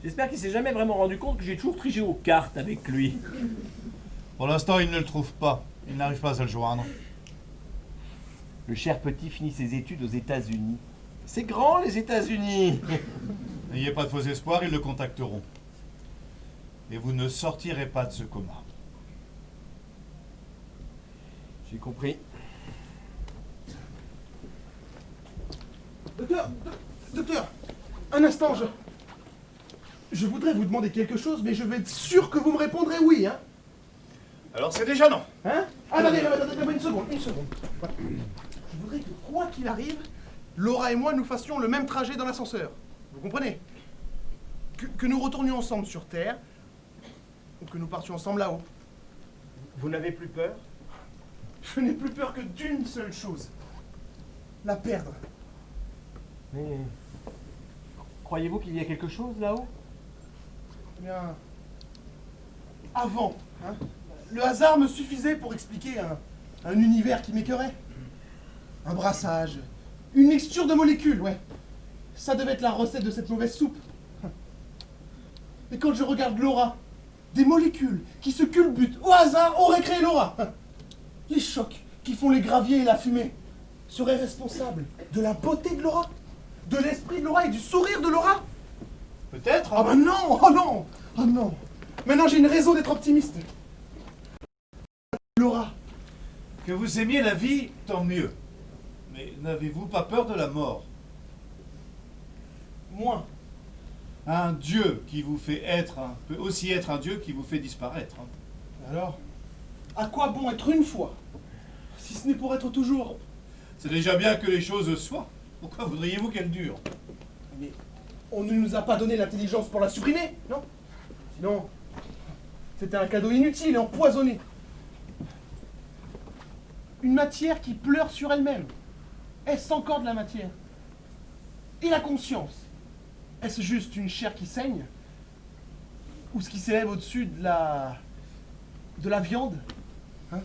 J'espère qu'il s'est jamais vraiment rendu compte que j'ai toujours triché aux cartes avec lui. Pour l'instant, il ne le trouve pas. Il n'arrive pas à le joindre. Le cher petit finit ses études aux États-Unis. C'est grand, les États-Unis. N'ayez pas de faux espoirs, ils le contacteront. Et vous ne sortirez pas de ce coma. J'ai compris. Docteur, un instant, je voudrais vous demander quelque chose, mais je veux être sûr que vous me répondrez oui, hein? Alors c'est déjà non. Hein? Attendez, une seconde. Voilà. Je voudrais que, quoi qu'il arrive, Laura et moi nous fassions le même trajet dans l'ascenseur. Vous comprenez? Que nous retournions ensemble sur Terre, ou que nous partions ensemble là-haut. Vous n'avez plus peur? Je n'ai plus peur que d'une seule chose. La perdre. Mais croyez-vous qu'il y a quelque chose là-haut? Eh bien, avant, hein, le hasard me suffisait pour expliquer un univers qui m'écœurait. Un brassage, une mixture de molécules, ouais. Ça devait être la recette de cette mauvaise soupe. Et quand je regarde Laura, des molécules qui se culbutent au hasard auraient créé Laura. Les chocs qui font les graviers et la fumée seraient responsables de la beauté de Laura, de l'esprit de Laura et du sourire de Laura. Peut-être. Ah ben non, oh non, oh non. Maintenant j'ai une raison d'être optimiste. Laura. Que vous aimiez la vie, tant mieux. Mais n'avez-vous pas peur de la mort? Moins. Un Dieu qui vous fait être peut aussi être un Dieu qui vous fait disparaître. Alors, à quoi bon être une fois, si ce n'est pour être toujours? C'est déjà bien que les choses soient. Pourquoi voudriez-vous qu'elles durent? Mais on ne nous a pas donné l'intelligence pour la supprimer, non? Sinon, c'était un cadeau inutile et empoisonné. Une matière qui pleure sur elle-même. Est-ce encore de la matière? Et la conscience? Est-ce juste une chair qui saigne? Ou ce qui s'élève au-dessus de la viande? Hein?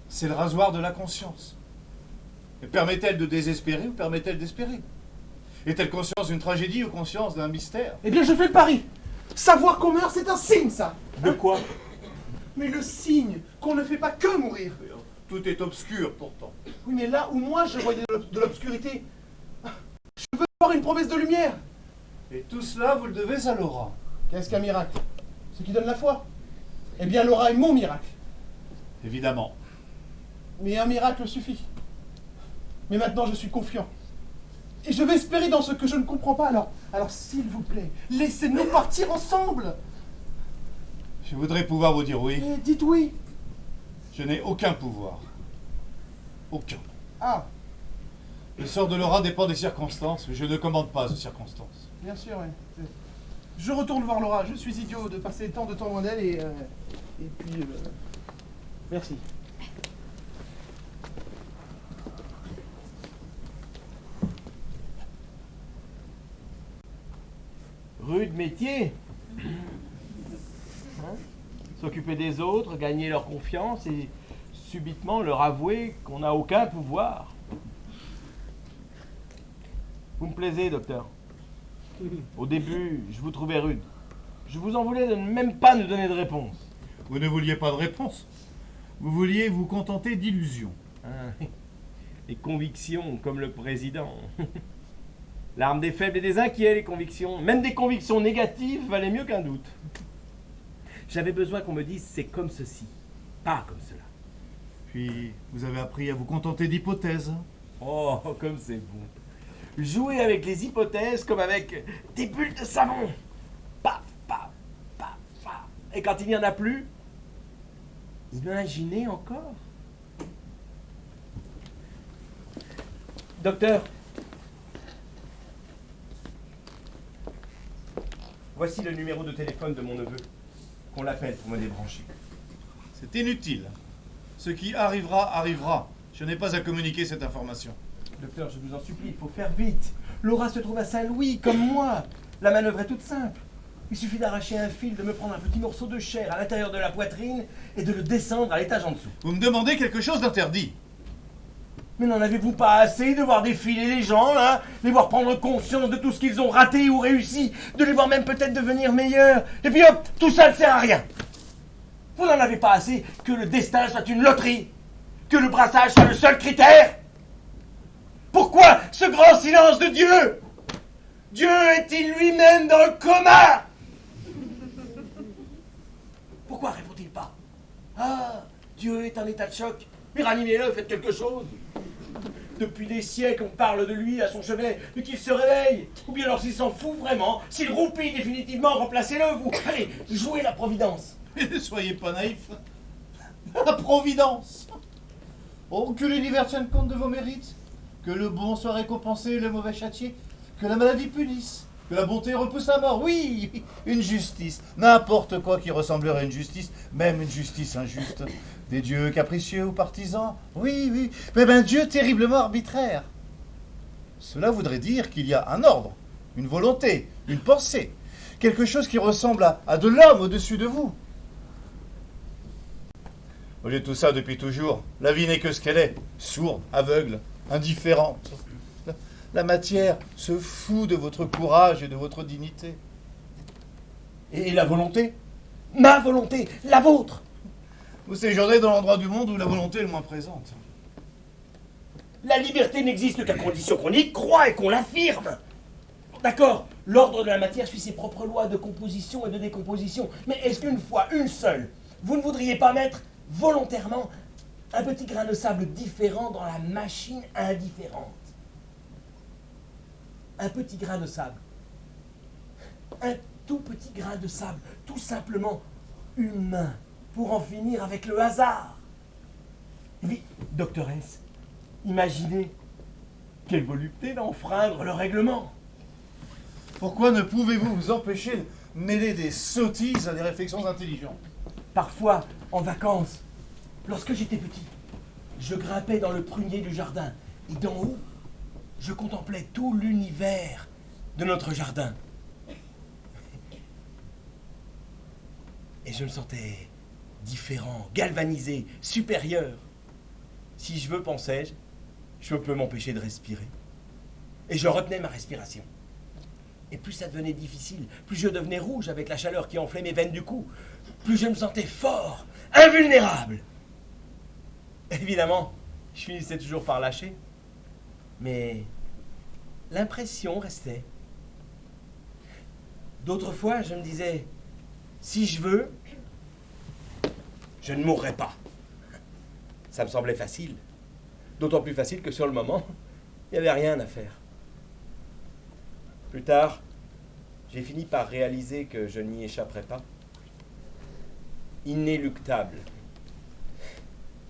C'est le rasoir de la conscience. Et permet-elle de désespérer ou permet-elle d'espérer? Est-elle conscience d'une tragédie ou conscience d'un mystère? Eh bien, je fais le pari. Savoir qu'on meurt, c'est un signe, ça. De quoi? Mais le signe qu'on ne fait pas que mourir. Tout est obscur pourtant. Oui, mais là où moi je voyais de l'obscurité, je veux voir une promesse de lumière. Et tout cela, vous le devez à Laura. Qu'est-ce qu'un miracle? Ce qui donne la foi. Eh bien, Laura est mon miracle. Évidemment. Mais un miracle suffit. Mais maintenant, je suis confiant. Et je vais espérer dans ce que je ne comprends pas. Alors s'il vous plaît, laissez-nous partir ensemble. Je voudrais pouvoir vous dire oui. Et dites oui. Je n'ai aucun pouvoir. Aucun. Ah, Le sort de Laura dépend des circonstances, mais je ne commande pas aux circonstances. bien sûr, oui. Je retourne voir Laura. Je suis idiot de passer tant de temps loin d'elle et puis... merci. Rude métier. Hein? S'occuper des autres, gagner leur confiance et subitement leur avouer qu'on n'a aucun pouvoir. Vous me plaisez, docteur. Au début, je vous trouvais rude. Je vous en voulais de ne même pas nous donner de réponse. Vous ne vouliez pas de réponse. Vous vouliez vous contenter d'illusions. Hein? Les convictions, comme le président. L'arme des faibles et des inquiets, les convictions. Même des convictions négatives valaient mieux qu'un doute. J'avais besoin qu'on me dise c'est comme ceci, pas comme cela. Puis, vous avez appris à vous contenter d'hypothèses. Oh, comme c'est bon. Jouer avec les hypothèses comme avec des bulles de savon. Paf, paf, paf, paf. Et quand il n'y en a plus, imaginez encore. Docteur, Voici le numéro de téléphone de mon neveu. Qu'on l'appelle pour me débrancher. C'est inutile. Ce qui arrivera, arrivera. Je n'ai pas à communiquer cette information. Docteur, je vous en supplie, il faut faire vite. Laura se trouve à Saint-Louis, comme moi. La manœuvre est toute simple. Il suffit d'arracher un fil, de me prendre un petit morceau de chair à l'intérieur de la poitrine et de le descendre à l'étage en dessous. Vous me demandez quelque chose d'interdit. Mais n'en avez-vous pas assez de voir défiler les gens, là? Les voir prendre conscience de tout ce qu'ils ont raté ou réussi, de les voir même peut-être devenir meilleurs. Et puis hop, tout ça ne sert à rien. Vous n'en avez pas assez que le destin soit une loterie, que le brassage soit le seul critère. Pourquoi ce grand silence de Dieu? Dieu est-il lui-même dans le coma? Pourquoi répond-il pas? Ah, Dieu est en état de choc. Mais ranimez-le, faites quelque chose. Depuis des siècles, on parle de lui à son chevet, mais qu'il se réveille. Ou bien alors s'il s'en fout vraiment, s'il roupille définitivement, remplacez-le, vous. Allez, jouez la Providence. Mais ne soyez pas naïfs. La Providence. Oh, que l'univers tienne compte de vos mérites. Que le bon soit récompensé et le mauvais châtié. Que la maladie punisse. Que la bonté repousse la mort. Oui, une justice. N'importe quoi qui ressemblerait à une justice, même une justice injuste. Des dieux capricieux ou partisans. Oui, oui. Mais un Dieu terriblement arbitraire. Cela voudrait dire qu'il y a un ordre, une volonté, une pensée. Quelque chose qui ressemble à de l'homme au-dessus de vous. Au lieu de tout ça, depuis toujours, la vie n'est que ce qu'elle est. Sourde, aveugle, indifférente. La matière se fout de votre courage et de votre dignité. Et la volonté? Ma volonté, la vôtre. Vous séjournez dans l'endroit du monde où la volonté est le moins présente. La liberté n'existe qu'à condition qu'on y croit et qu'on l'affirme. D'accord, l'ordre de la matière suit ses propres lois de composition et de décomposition. Mais est-ce qu'une fois, une seule, vous ne voudriez pas mettre volontairement un petit grain de sable différent dans la machine indifférente? Un petit grain de sable. Un tout petit grain de sable, tout simplement humain, pour en finir avec le hasard. Et puis, doctoresse, imaginez quelle volupté d'enfreindre le règlement. Pourquoi ne pouvez-vous vous empêcher de mêler des sottises à des réflexions intelligentes? Parfois, en vacances, lorsque j'étais petit, je grimpais dans le prunier du jardin, et d'en haut, je contemplais tout l'univers de notre jardin. Et je me sentais différent, galvanisé, supérieur. Si je veux, pensais-je, je peux m'empêcher de respirer. Et je retenais ma respiration. Et plus ça devenait difficile, plus je devenais rouge avec la chaleur qui enflait mes veines du cou, plus je me sentais fort, invulnérable. Évidemment, je finissais toujours par lâcher. Mais l'impression restait. D'autres fois, je me disais, si je veux, je ne mourrai pas. Ça me semblait facile. D'autant plus facile que sur le moment, il n'y avait rien à faire. Plus tard, j'ai fini par réaliser que je n'y échapperais pas. Inéluctable.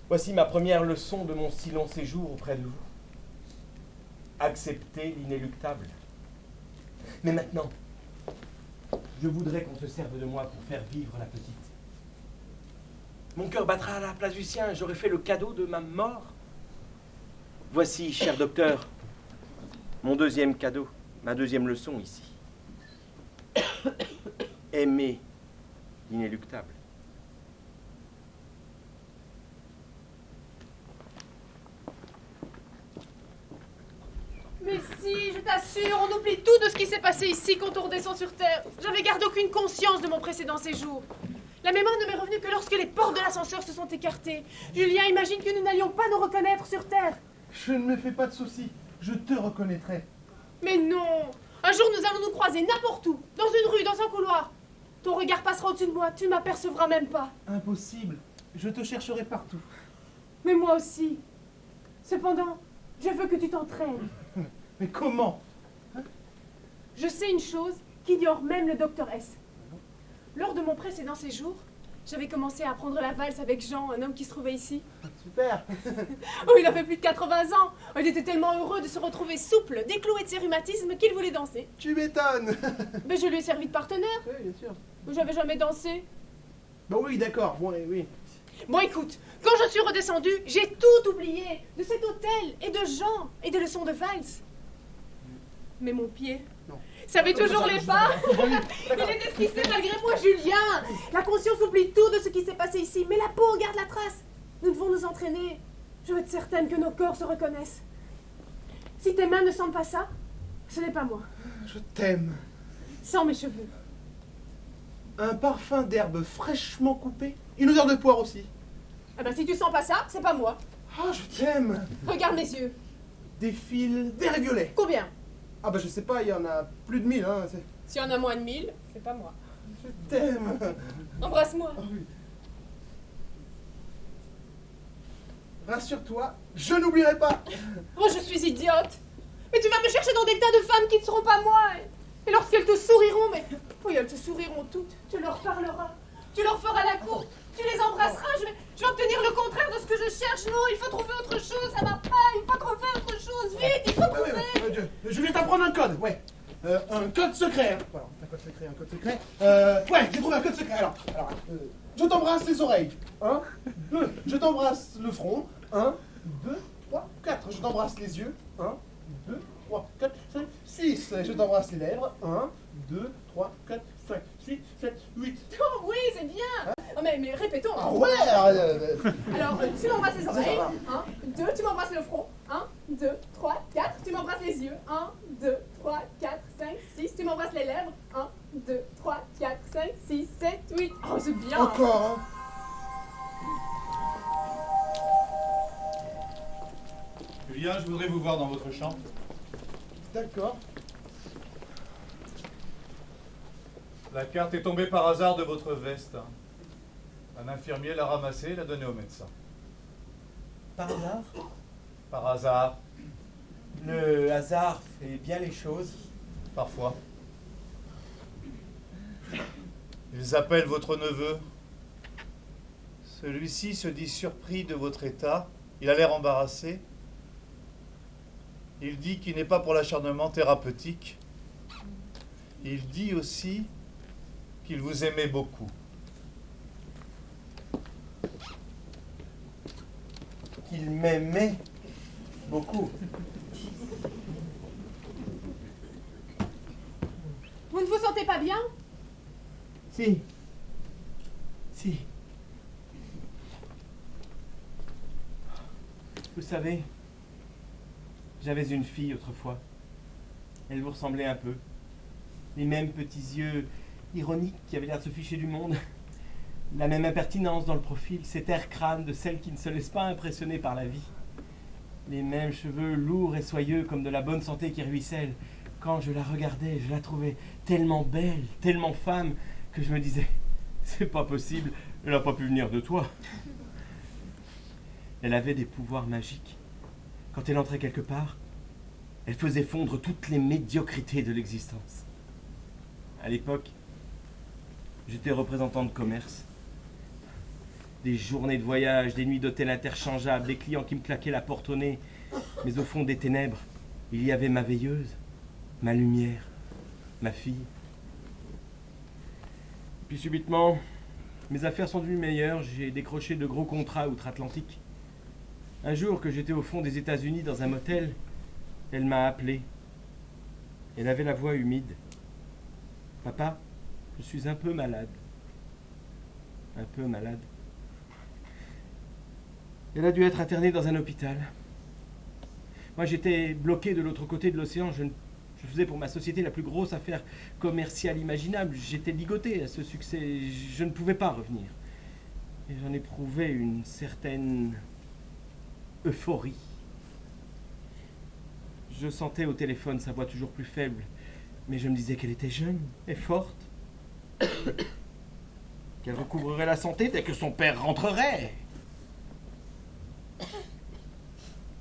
Voici ma première leçon de mon si long séjour auprès de vous. Accepter l'inéluctable. Mais maintenant, je voudrais qu'on se serve de moi pour faire vivre la petite. Mon cœur battra à la place du sien et j'aurai fait le cadeau de ma mort. Voici, cher docteur, mon deuxième cadeau, ma deuxième leçon ici. Aimer l'inéluctable. Mais si, je t'assure, on oublie tout de ce qui s'est passé ici quand on redescend sur Terre. J'avais gardé aucune conscience de mon précédent séjour. La mémoire ne m'est revenue que lorsque les portes de l'ascenseur se sont écartées. Julien imagine que nous n'allions pas nous reconnaître sur Terre. Je ne me fais pas de soucis, je te reconnaîtrai. Mais non! Un jour, nous allons nous croiser n'importe où, dans une rue, dans un couloir. Ton regard passera au-dessus de moi, tu ne m'apercevras même pas. Impossible, je te chercherai partout. Mais moi aussi. Cependant, je veux que tu t'entraînes. Mais comment? Je sais une chose qu'ignore même le docteur S. Lors de mon précédent séjour, j'avais commencé à apprendre la valse avec Jean, un homme qui se trouvait ici. Super. Oh, il avait plus de 80 ans. Oh, il était tellement heureux de se retrouver souple, décloué de ses rhumatismes, qu'il voulait danser. Tu m'étonnes. Mais je lui ai servi de partenaire. Oui, bien sûr. Mais j'avais jamais dansé. Bon, oui, d'accord. Bon, oui. Bon, écoute, quand je suis redescendue, j'ai tout oublié de cet hôtel et de Jean et des leçons de valse. Mais mon pied, Non. ça avait toujours les pas. Oui, Il d'accord. est esquissé malgré moi, Julien. La conscience oublie tout de ce qui s'est passé ici, mais la peau garde la trace. Nous devons nous entraîner. Je veux être certaine que nos corps se reconnaissent. Si tes mains ne sentent pas ça, ce n'est pas moi. Je t'aime. Sans mes cheveux. Un parfum d'herbe fraîchement coupée. Une odeur de poire aussi. Ah ben si tu sens pas ça, c'est pas moi. Ah, je t'aime. Regarde mes yeux. Des fils vert et violet. Combien? Ah bah je sais pas, il y en a plus de 1000, hein. S'il y en a moins de 1000, c'est pas moi. Je t'aime. Embrasse-moi. Ah oui. Rassure-toi, je n'oublierai pas. Oh, je suis idiote. Mais tu vas me chercher dans des tas de femmes qui ne seront pas moi. Et lorsqu'elles te souriront, mais... Oui, elles te souriront toutes. Tu leur parleras. Tu leur feras la cour. Tu les embrasseras. Je vais obtenir le contraire de ce que je cherche. Non, il faut trouver autre chose. Ça va pas. Il faut trouver autre chose. Vite, il faut trouver. Je vais t'apprendre un code, ouais. Un code secret. Hein. Voilà, un code secret. Ouais, j'ai trouvé un code secret. Alors, je t'embrasse les oreilles. 1, 2. Je t'embrasse le front. 1, 2, 3, 4. Je t'embrasse les yeux. 1, 2, 3, 4, 5, 6. Je t'embrasse les lèvres. 1, 2, 3, 4, 5, 6, 7, 8. Oh oui, c'est bien. Oh, mais répétons. Ah ouais. Alors, tu m'embrasses les oreilles. va. 1, 2, tu m'embrasses le front. 1, 2, 3, 4. Tu m'embrasses les yeux. 1, 2, 3, 4, 5, 6. Tu m'embrasses les lèvres. 1, 2, 3, 4, 5, 6, 7, 8. Oh, c'est bien. Encore, hein. Julien, je voudrais vous voir dans votre chambre. D'accord. La carte est tombée par hasard de votre veste. Un infirmier l'a ramassée et l'a donnée au médecin. Par hasard, Par hasard, le hasard fait bien les choses. parfois. Ils appellent votre neveu. Celui-ci se dit surpris de votre état. Il a l'air embarrassé. Il dit qu'il n'est pas pour l'acharnement thérapeutique. Il dit aussi qu'il vous aimait beaucoup. Qu'il m'aimait beaucoup. Vous ne vous sentez pas bien? Si. Vous savez, j'avais une fille autrefois. Elle vous ressemblait un peu. Les mêmes petits yeux ironiques qui avaient l'air de se ficher du monde. La même impertinence dans le profil, cet air crâne de celle qui ne se laisse pas impressionner par la vie. Les mêmes cheveux lourds et soyeux comme de la bonne santé qui ruisselle. Quand je la regardais, je la trouvais tellement belle, tellement femme, que je me disais, c'est pas possible, elle n'a pas pu venir de toi. Elle avait des pouvoirs magiques. Quand elle entrait quelque part, elle faisait fondre toutes les médiocrités de l'existence. À l'époque, j'étais représentant de commerce. Des journées de voyage, des nuits d'hôtel interchangeables, des clients qui me claquaient la porte au nez. Mais au fond des ténèbres, il y avait ma veilleuse, ma lumière, ma fille. Puis subitement, mes affaires sont devenues meilleures. J'ai décroché de gros contrats outre-Atlantique. Un jour que j'étais au fond des États-Unis dans un motel, elle m'a appelé. Elle avait la voix humide. « Papa, je suis un peu malade. » Un peu malade. Elle a dû être internée dans un hôpital. Moi, j'étais bloqué de l'autre côté de l'océan. Je faisais pour ma société la plus grosse affaire commerciale imaginable. J'étais ligoté à ce succès. Je ne pouvais pas revenir. Et j'en éprouvais une certaine euphorie. Je sentais au téléphone sa voix toujours plus faible, mais je me disais qu'elle était jeune et forte, qu'elle recouvrerait la santé dès que son père rentrerait.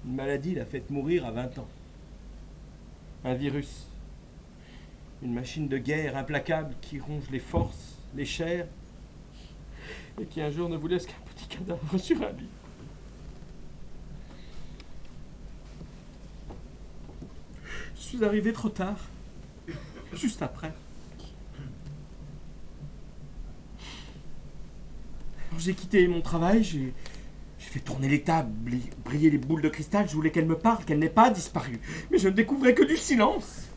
Une maladie l'a fait mourir à 20 ans. Un virus. Une machine de guerre implacable qui ronge les forces, les chairs. et qui un jour ne vous laisse qu'un petit cadavre sur un lit. Je suis arrivé trop tard, juste après. Alors, j'ai quitté mon travail, j'ai fait tourner les tables, briller les boules de cristal, je voulais qu'elle me parle, qu'elle n'ait pas disparu. Mais je ne découvrais que du silence.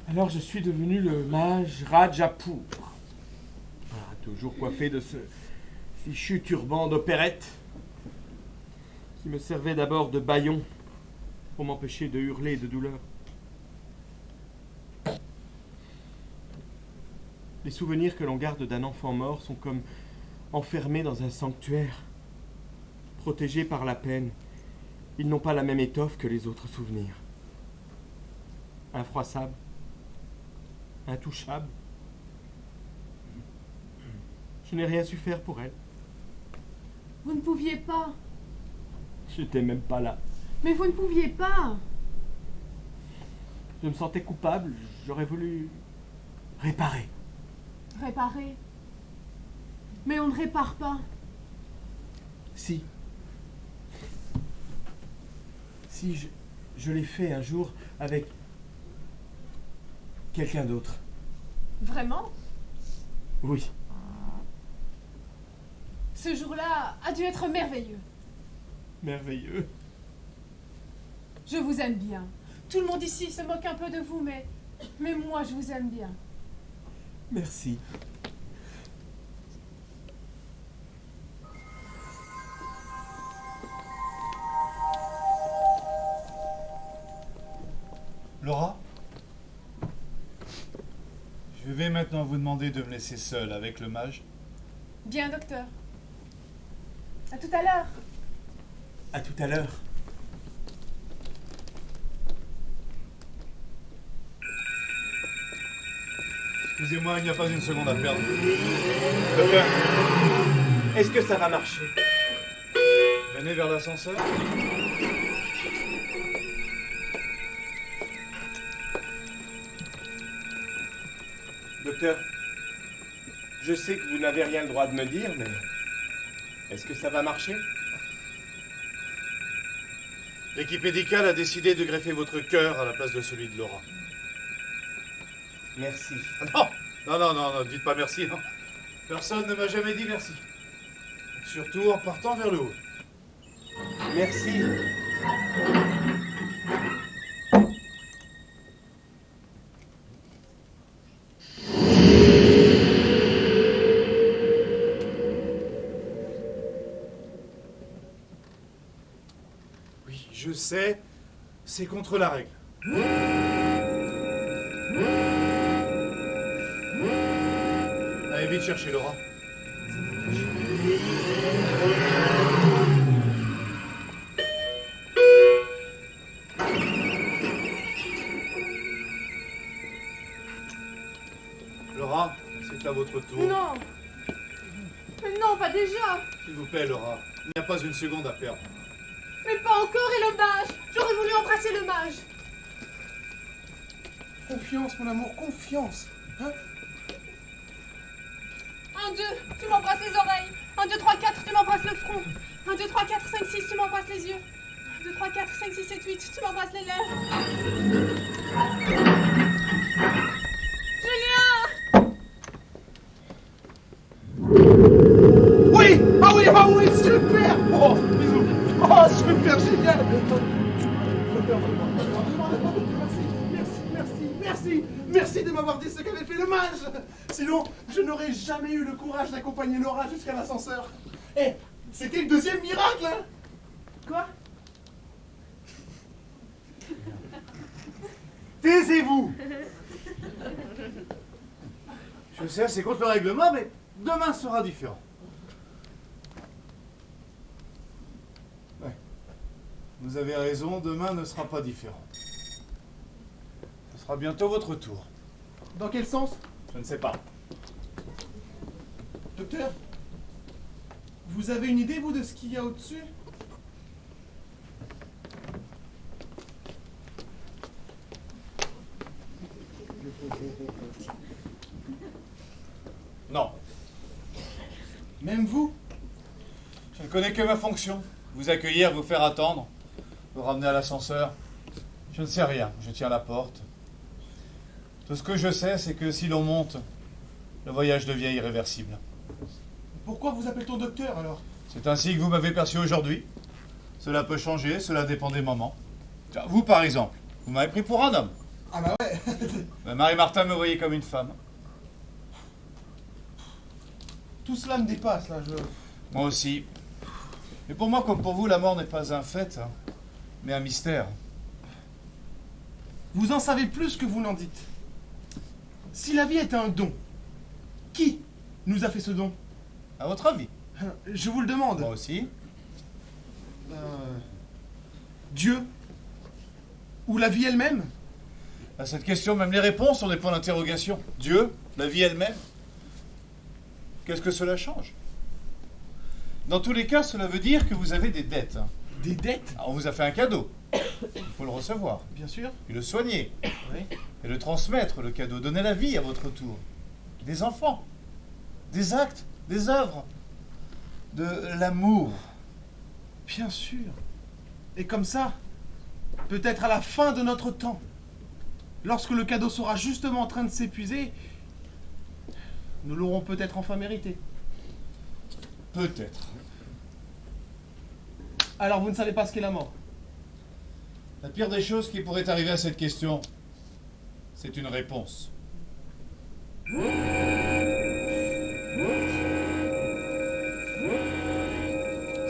Alors je suis devenu le mage Rajapur. Voilà, toujours coiffé de ce fichu turban d'opérette qui me servait d'abord de bâillon pour m'empêcher de hurler de douleur. Les souvenirs que l'on garde d'un enfant mort sont comme enfermés dans un sanctuaire, protégés par la peine. Ils n'ont pas la même étoffe que les autres souvenirs. Infroissables, intouchables. Je n'ai rien su faire pour elle. Vous ne pouviez pas. J'étais même pas là. Mais vous ne pouviez pas. Je me sentais coupable, j'aurais voulu réparer. Réparer. Mais on ne répare pas. Si. Si, je l'ai fait un jour avec quelqu'un d'autre. Vraiment? Oui. Ce jour-là a dû être merveilleux. Merveilleux. Je vous aime bien. Tout le monde ici se moque un peu de vous, mais moi je vous aime bien. Merci. Laura, je vais maintenant vous demander de me laisser seule avec le mage. Bien, docteur. À tout à l'heure. À tout à l'heure. Excusez-moi, il n'y a pas une seconde à perdre. Docteur, Est-ce que ça va marcher? venez vers l'ascenseur. Docteur, je sais que vous n'avez rien le droit de me dire, mais est-ce que ça va marcher? L'équipe médicale a décidé de greffer votre cœur à la place de celui de Laura. Merci. Ah non, dites pas merci. Non. Personne ne m'a jamais dit merci. Surtout en partant vers le haut. Merci. Oui, je sais, c'est contre la règle. Allez vite chercher Laura. Laura, c'est à votre tour. Non. Non, pas déjà. S'il vous plaît, Laura, il n'y a pas une seconde à perdre. Mais pas encore, et le mage. J'aurais voulu embrasser le mage. Confiance, mon amour, confiance. Hein? 1, 2, tu m'embrasses les oreilles. 1, 2, 3, 4, tu m'embrasses le front. 1, 2, 3, 4, 5, 6, tu m'embrasses les yeux. 1, 2, 3, 4, 5, 6, 7, 8, tu m'embrasses les lèvres. Julien! Oui! Ah oui, super! Oh, bisous! Oh, super, génial! Merci de m'avoir dit ce qu'avait fait le mage! Sinon, je n'aurais jamais eu le courage d'accompagner Laura jusqu'à l'ascenseur. Eh, c'était le deuxième miracle, hein? Quoi? Taisez-vous! Je sais, c'est contre le règlement, mais demain sera différent. Ouais. Vous avez raison, demain ne sera pas différent. Ce sera bientôt votre tour. Dans quel sens? Je ne sais pas. Docteur, vous avez une idée, vous, de ce qu'il y a au-dessus? Non. Même vous? Je ne connais que ma fonction. Vous accueillir, vous faire attendre, vous ramener à l'ascenseur. Je ne sais rien, je tiens la porte. Tout ce que je sais, c'est que si l'on monte, le voyage devient irréversible. Pourquoi vous appelle-t-on docteur alors? C'est ainsi que vous m'avez perçu aujourd'hui. Cela peut changer, cela dépend des moments. Tiens, vous par exemple, vous m'avez pris pour un homme. Ah bah ouais. Mais Marie-Martin me voyait comme une femme. Tout cela me dépasse là, Moi aussi. Mais pour moi, comme pour vous, la mort n'est pas un fait, hein, mais un mystère. Vous en savez plus que vous n'en dites. Si la vie est un don, qui nous a fait ce don? À votre avis? Je vous le demande. Moi aussi. Dieu? Ou la vie elle-même? À cette question, même les réponses sont des points d'interrogation. Dieu, la vie elle-même. Qu'est-ce que cela change? Dans tous les cas, cela veut dire que vous avez des dettes. Hein. Des dettes? Alors, on vous a fait un cadeau. Il faut le recevoir. Bien sûr. Et le soigner. Oui. Et le transmettre, le cadeau. Donner la vie à votre tour. Des enfants. Des actes. Des œuvres. De l'amour. Bien sûr. Et comme ça, peut-être à la fin de notre temps, lorsque le cadeau sera justement en train de s'épuiser, nous l'aurons peut-être enfin mérité. Peut-être. Alors vous ne savez pas ce qu'est la mort? La pire des choses qui pourrait arriver à cette question, c'est une réponse.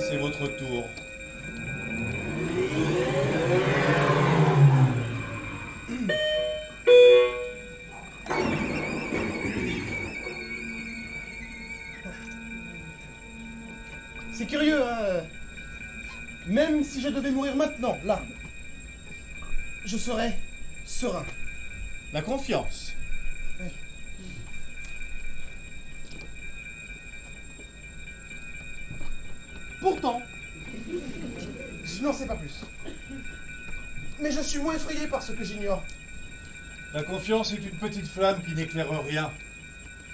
C'est votre tour. C'est curieux, hein. Même si je devais mourir maintenant, là, je serais serein. La confiance. Oui. Pourtant, je n'en sais pas plus. Mais je suis moins effrayé par ce que j'ignore. La confiance est une petite flamme qui n'éclaire rien,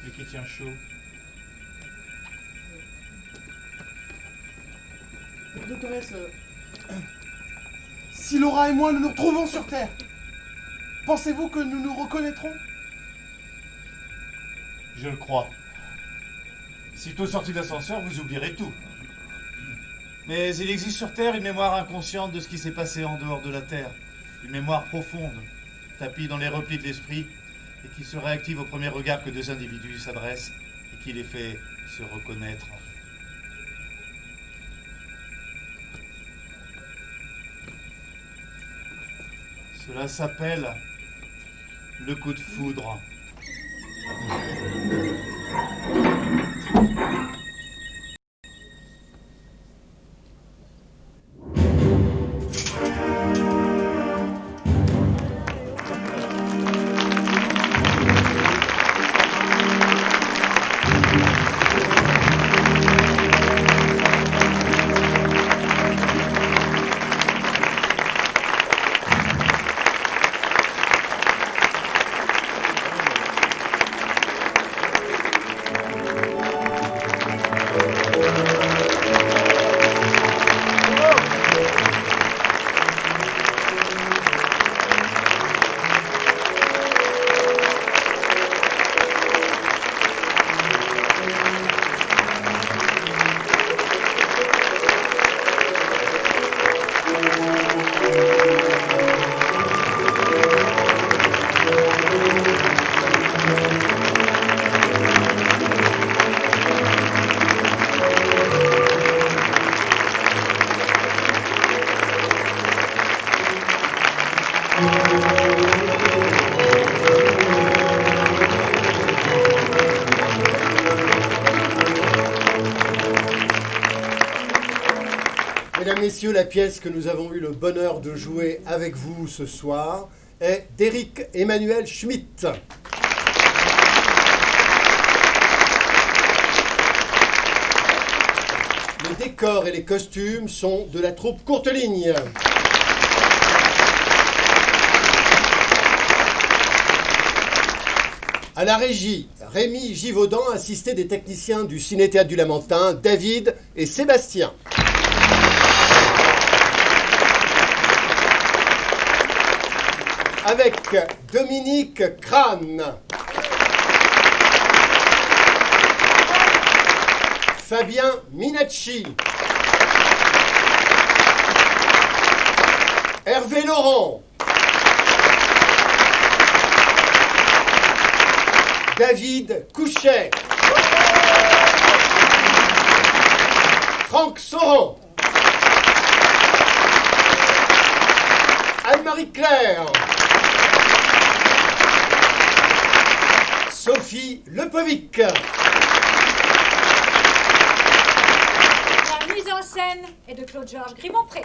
mais qui tient chaud. Doctoresse, si Laura et moi nous nous retrouvons sur Terre, pensez-vous que nous nous reconnaîtrons? Je le crois. Sitôt sorti d'ascenseur, vous oublierez tout. Mais il existe sur Terre une mémoire inconsciente de ce qui s'est passé en dehors de la Terre. Une mémoire profonde, tapie dans les replis de l'esprit, et qui se réactive au premier regard que deux individus s'adressent, et qui les fait se reconnaître. Cela s'appelle le coup de foudre. Mesdames, Messieurs, la pièce que nous avons eu le bonheur de jouer avec vous ce soir est d'Éric Emmanuel Schmitt. Les décors et les costumes sont de la troupe Courteligne. À la régie, Rémi Givaudan, assisté des techniciens du Ciné-Théâtre du Lamentin, David et Sébastien. Avec Dominique Crane, Fabien Minacci, Hervé Laurent, David Couchet, Franck Sauran, Anne-Marie Claire, Sophie Lepovic. La mise en scène est de Claude-Georges Grimont-Pré.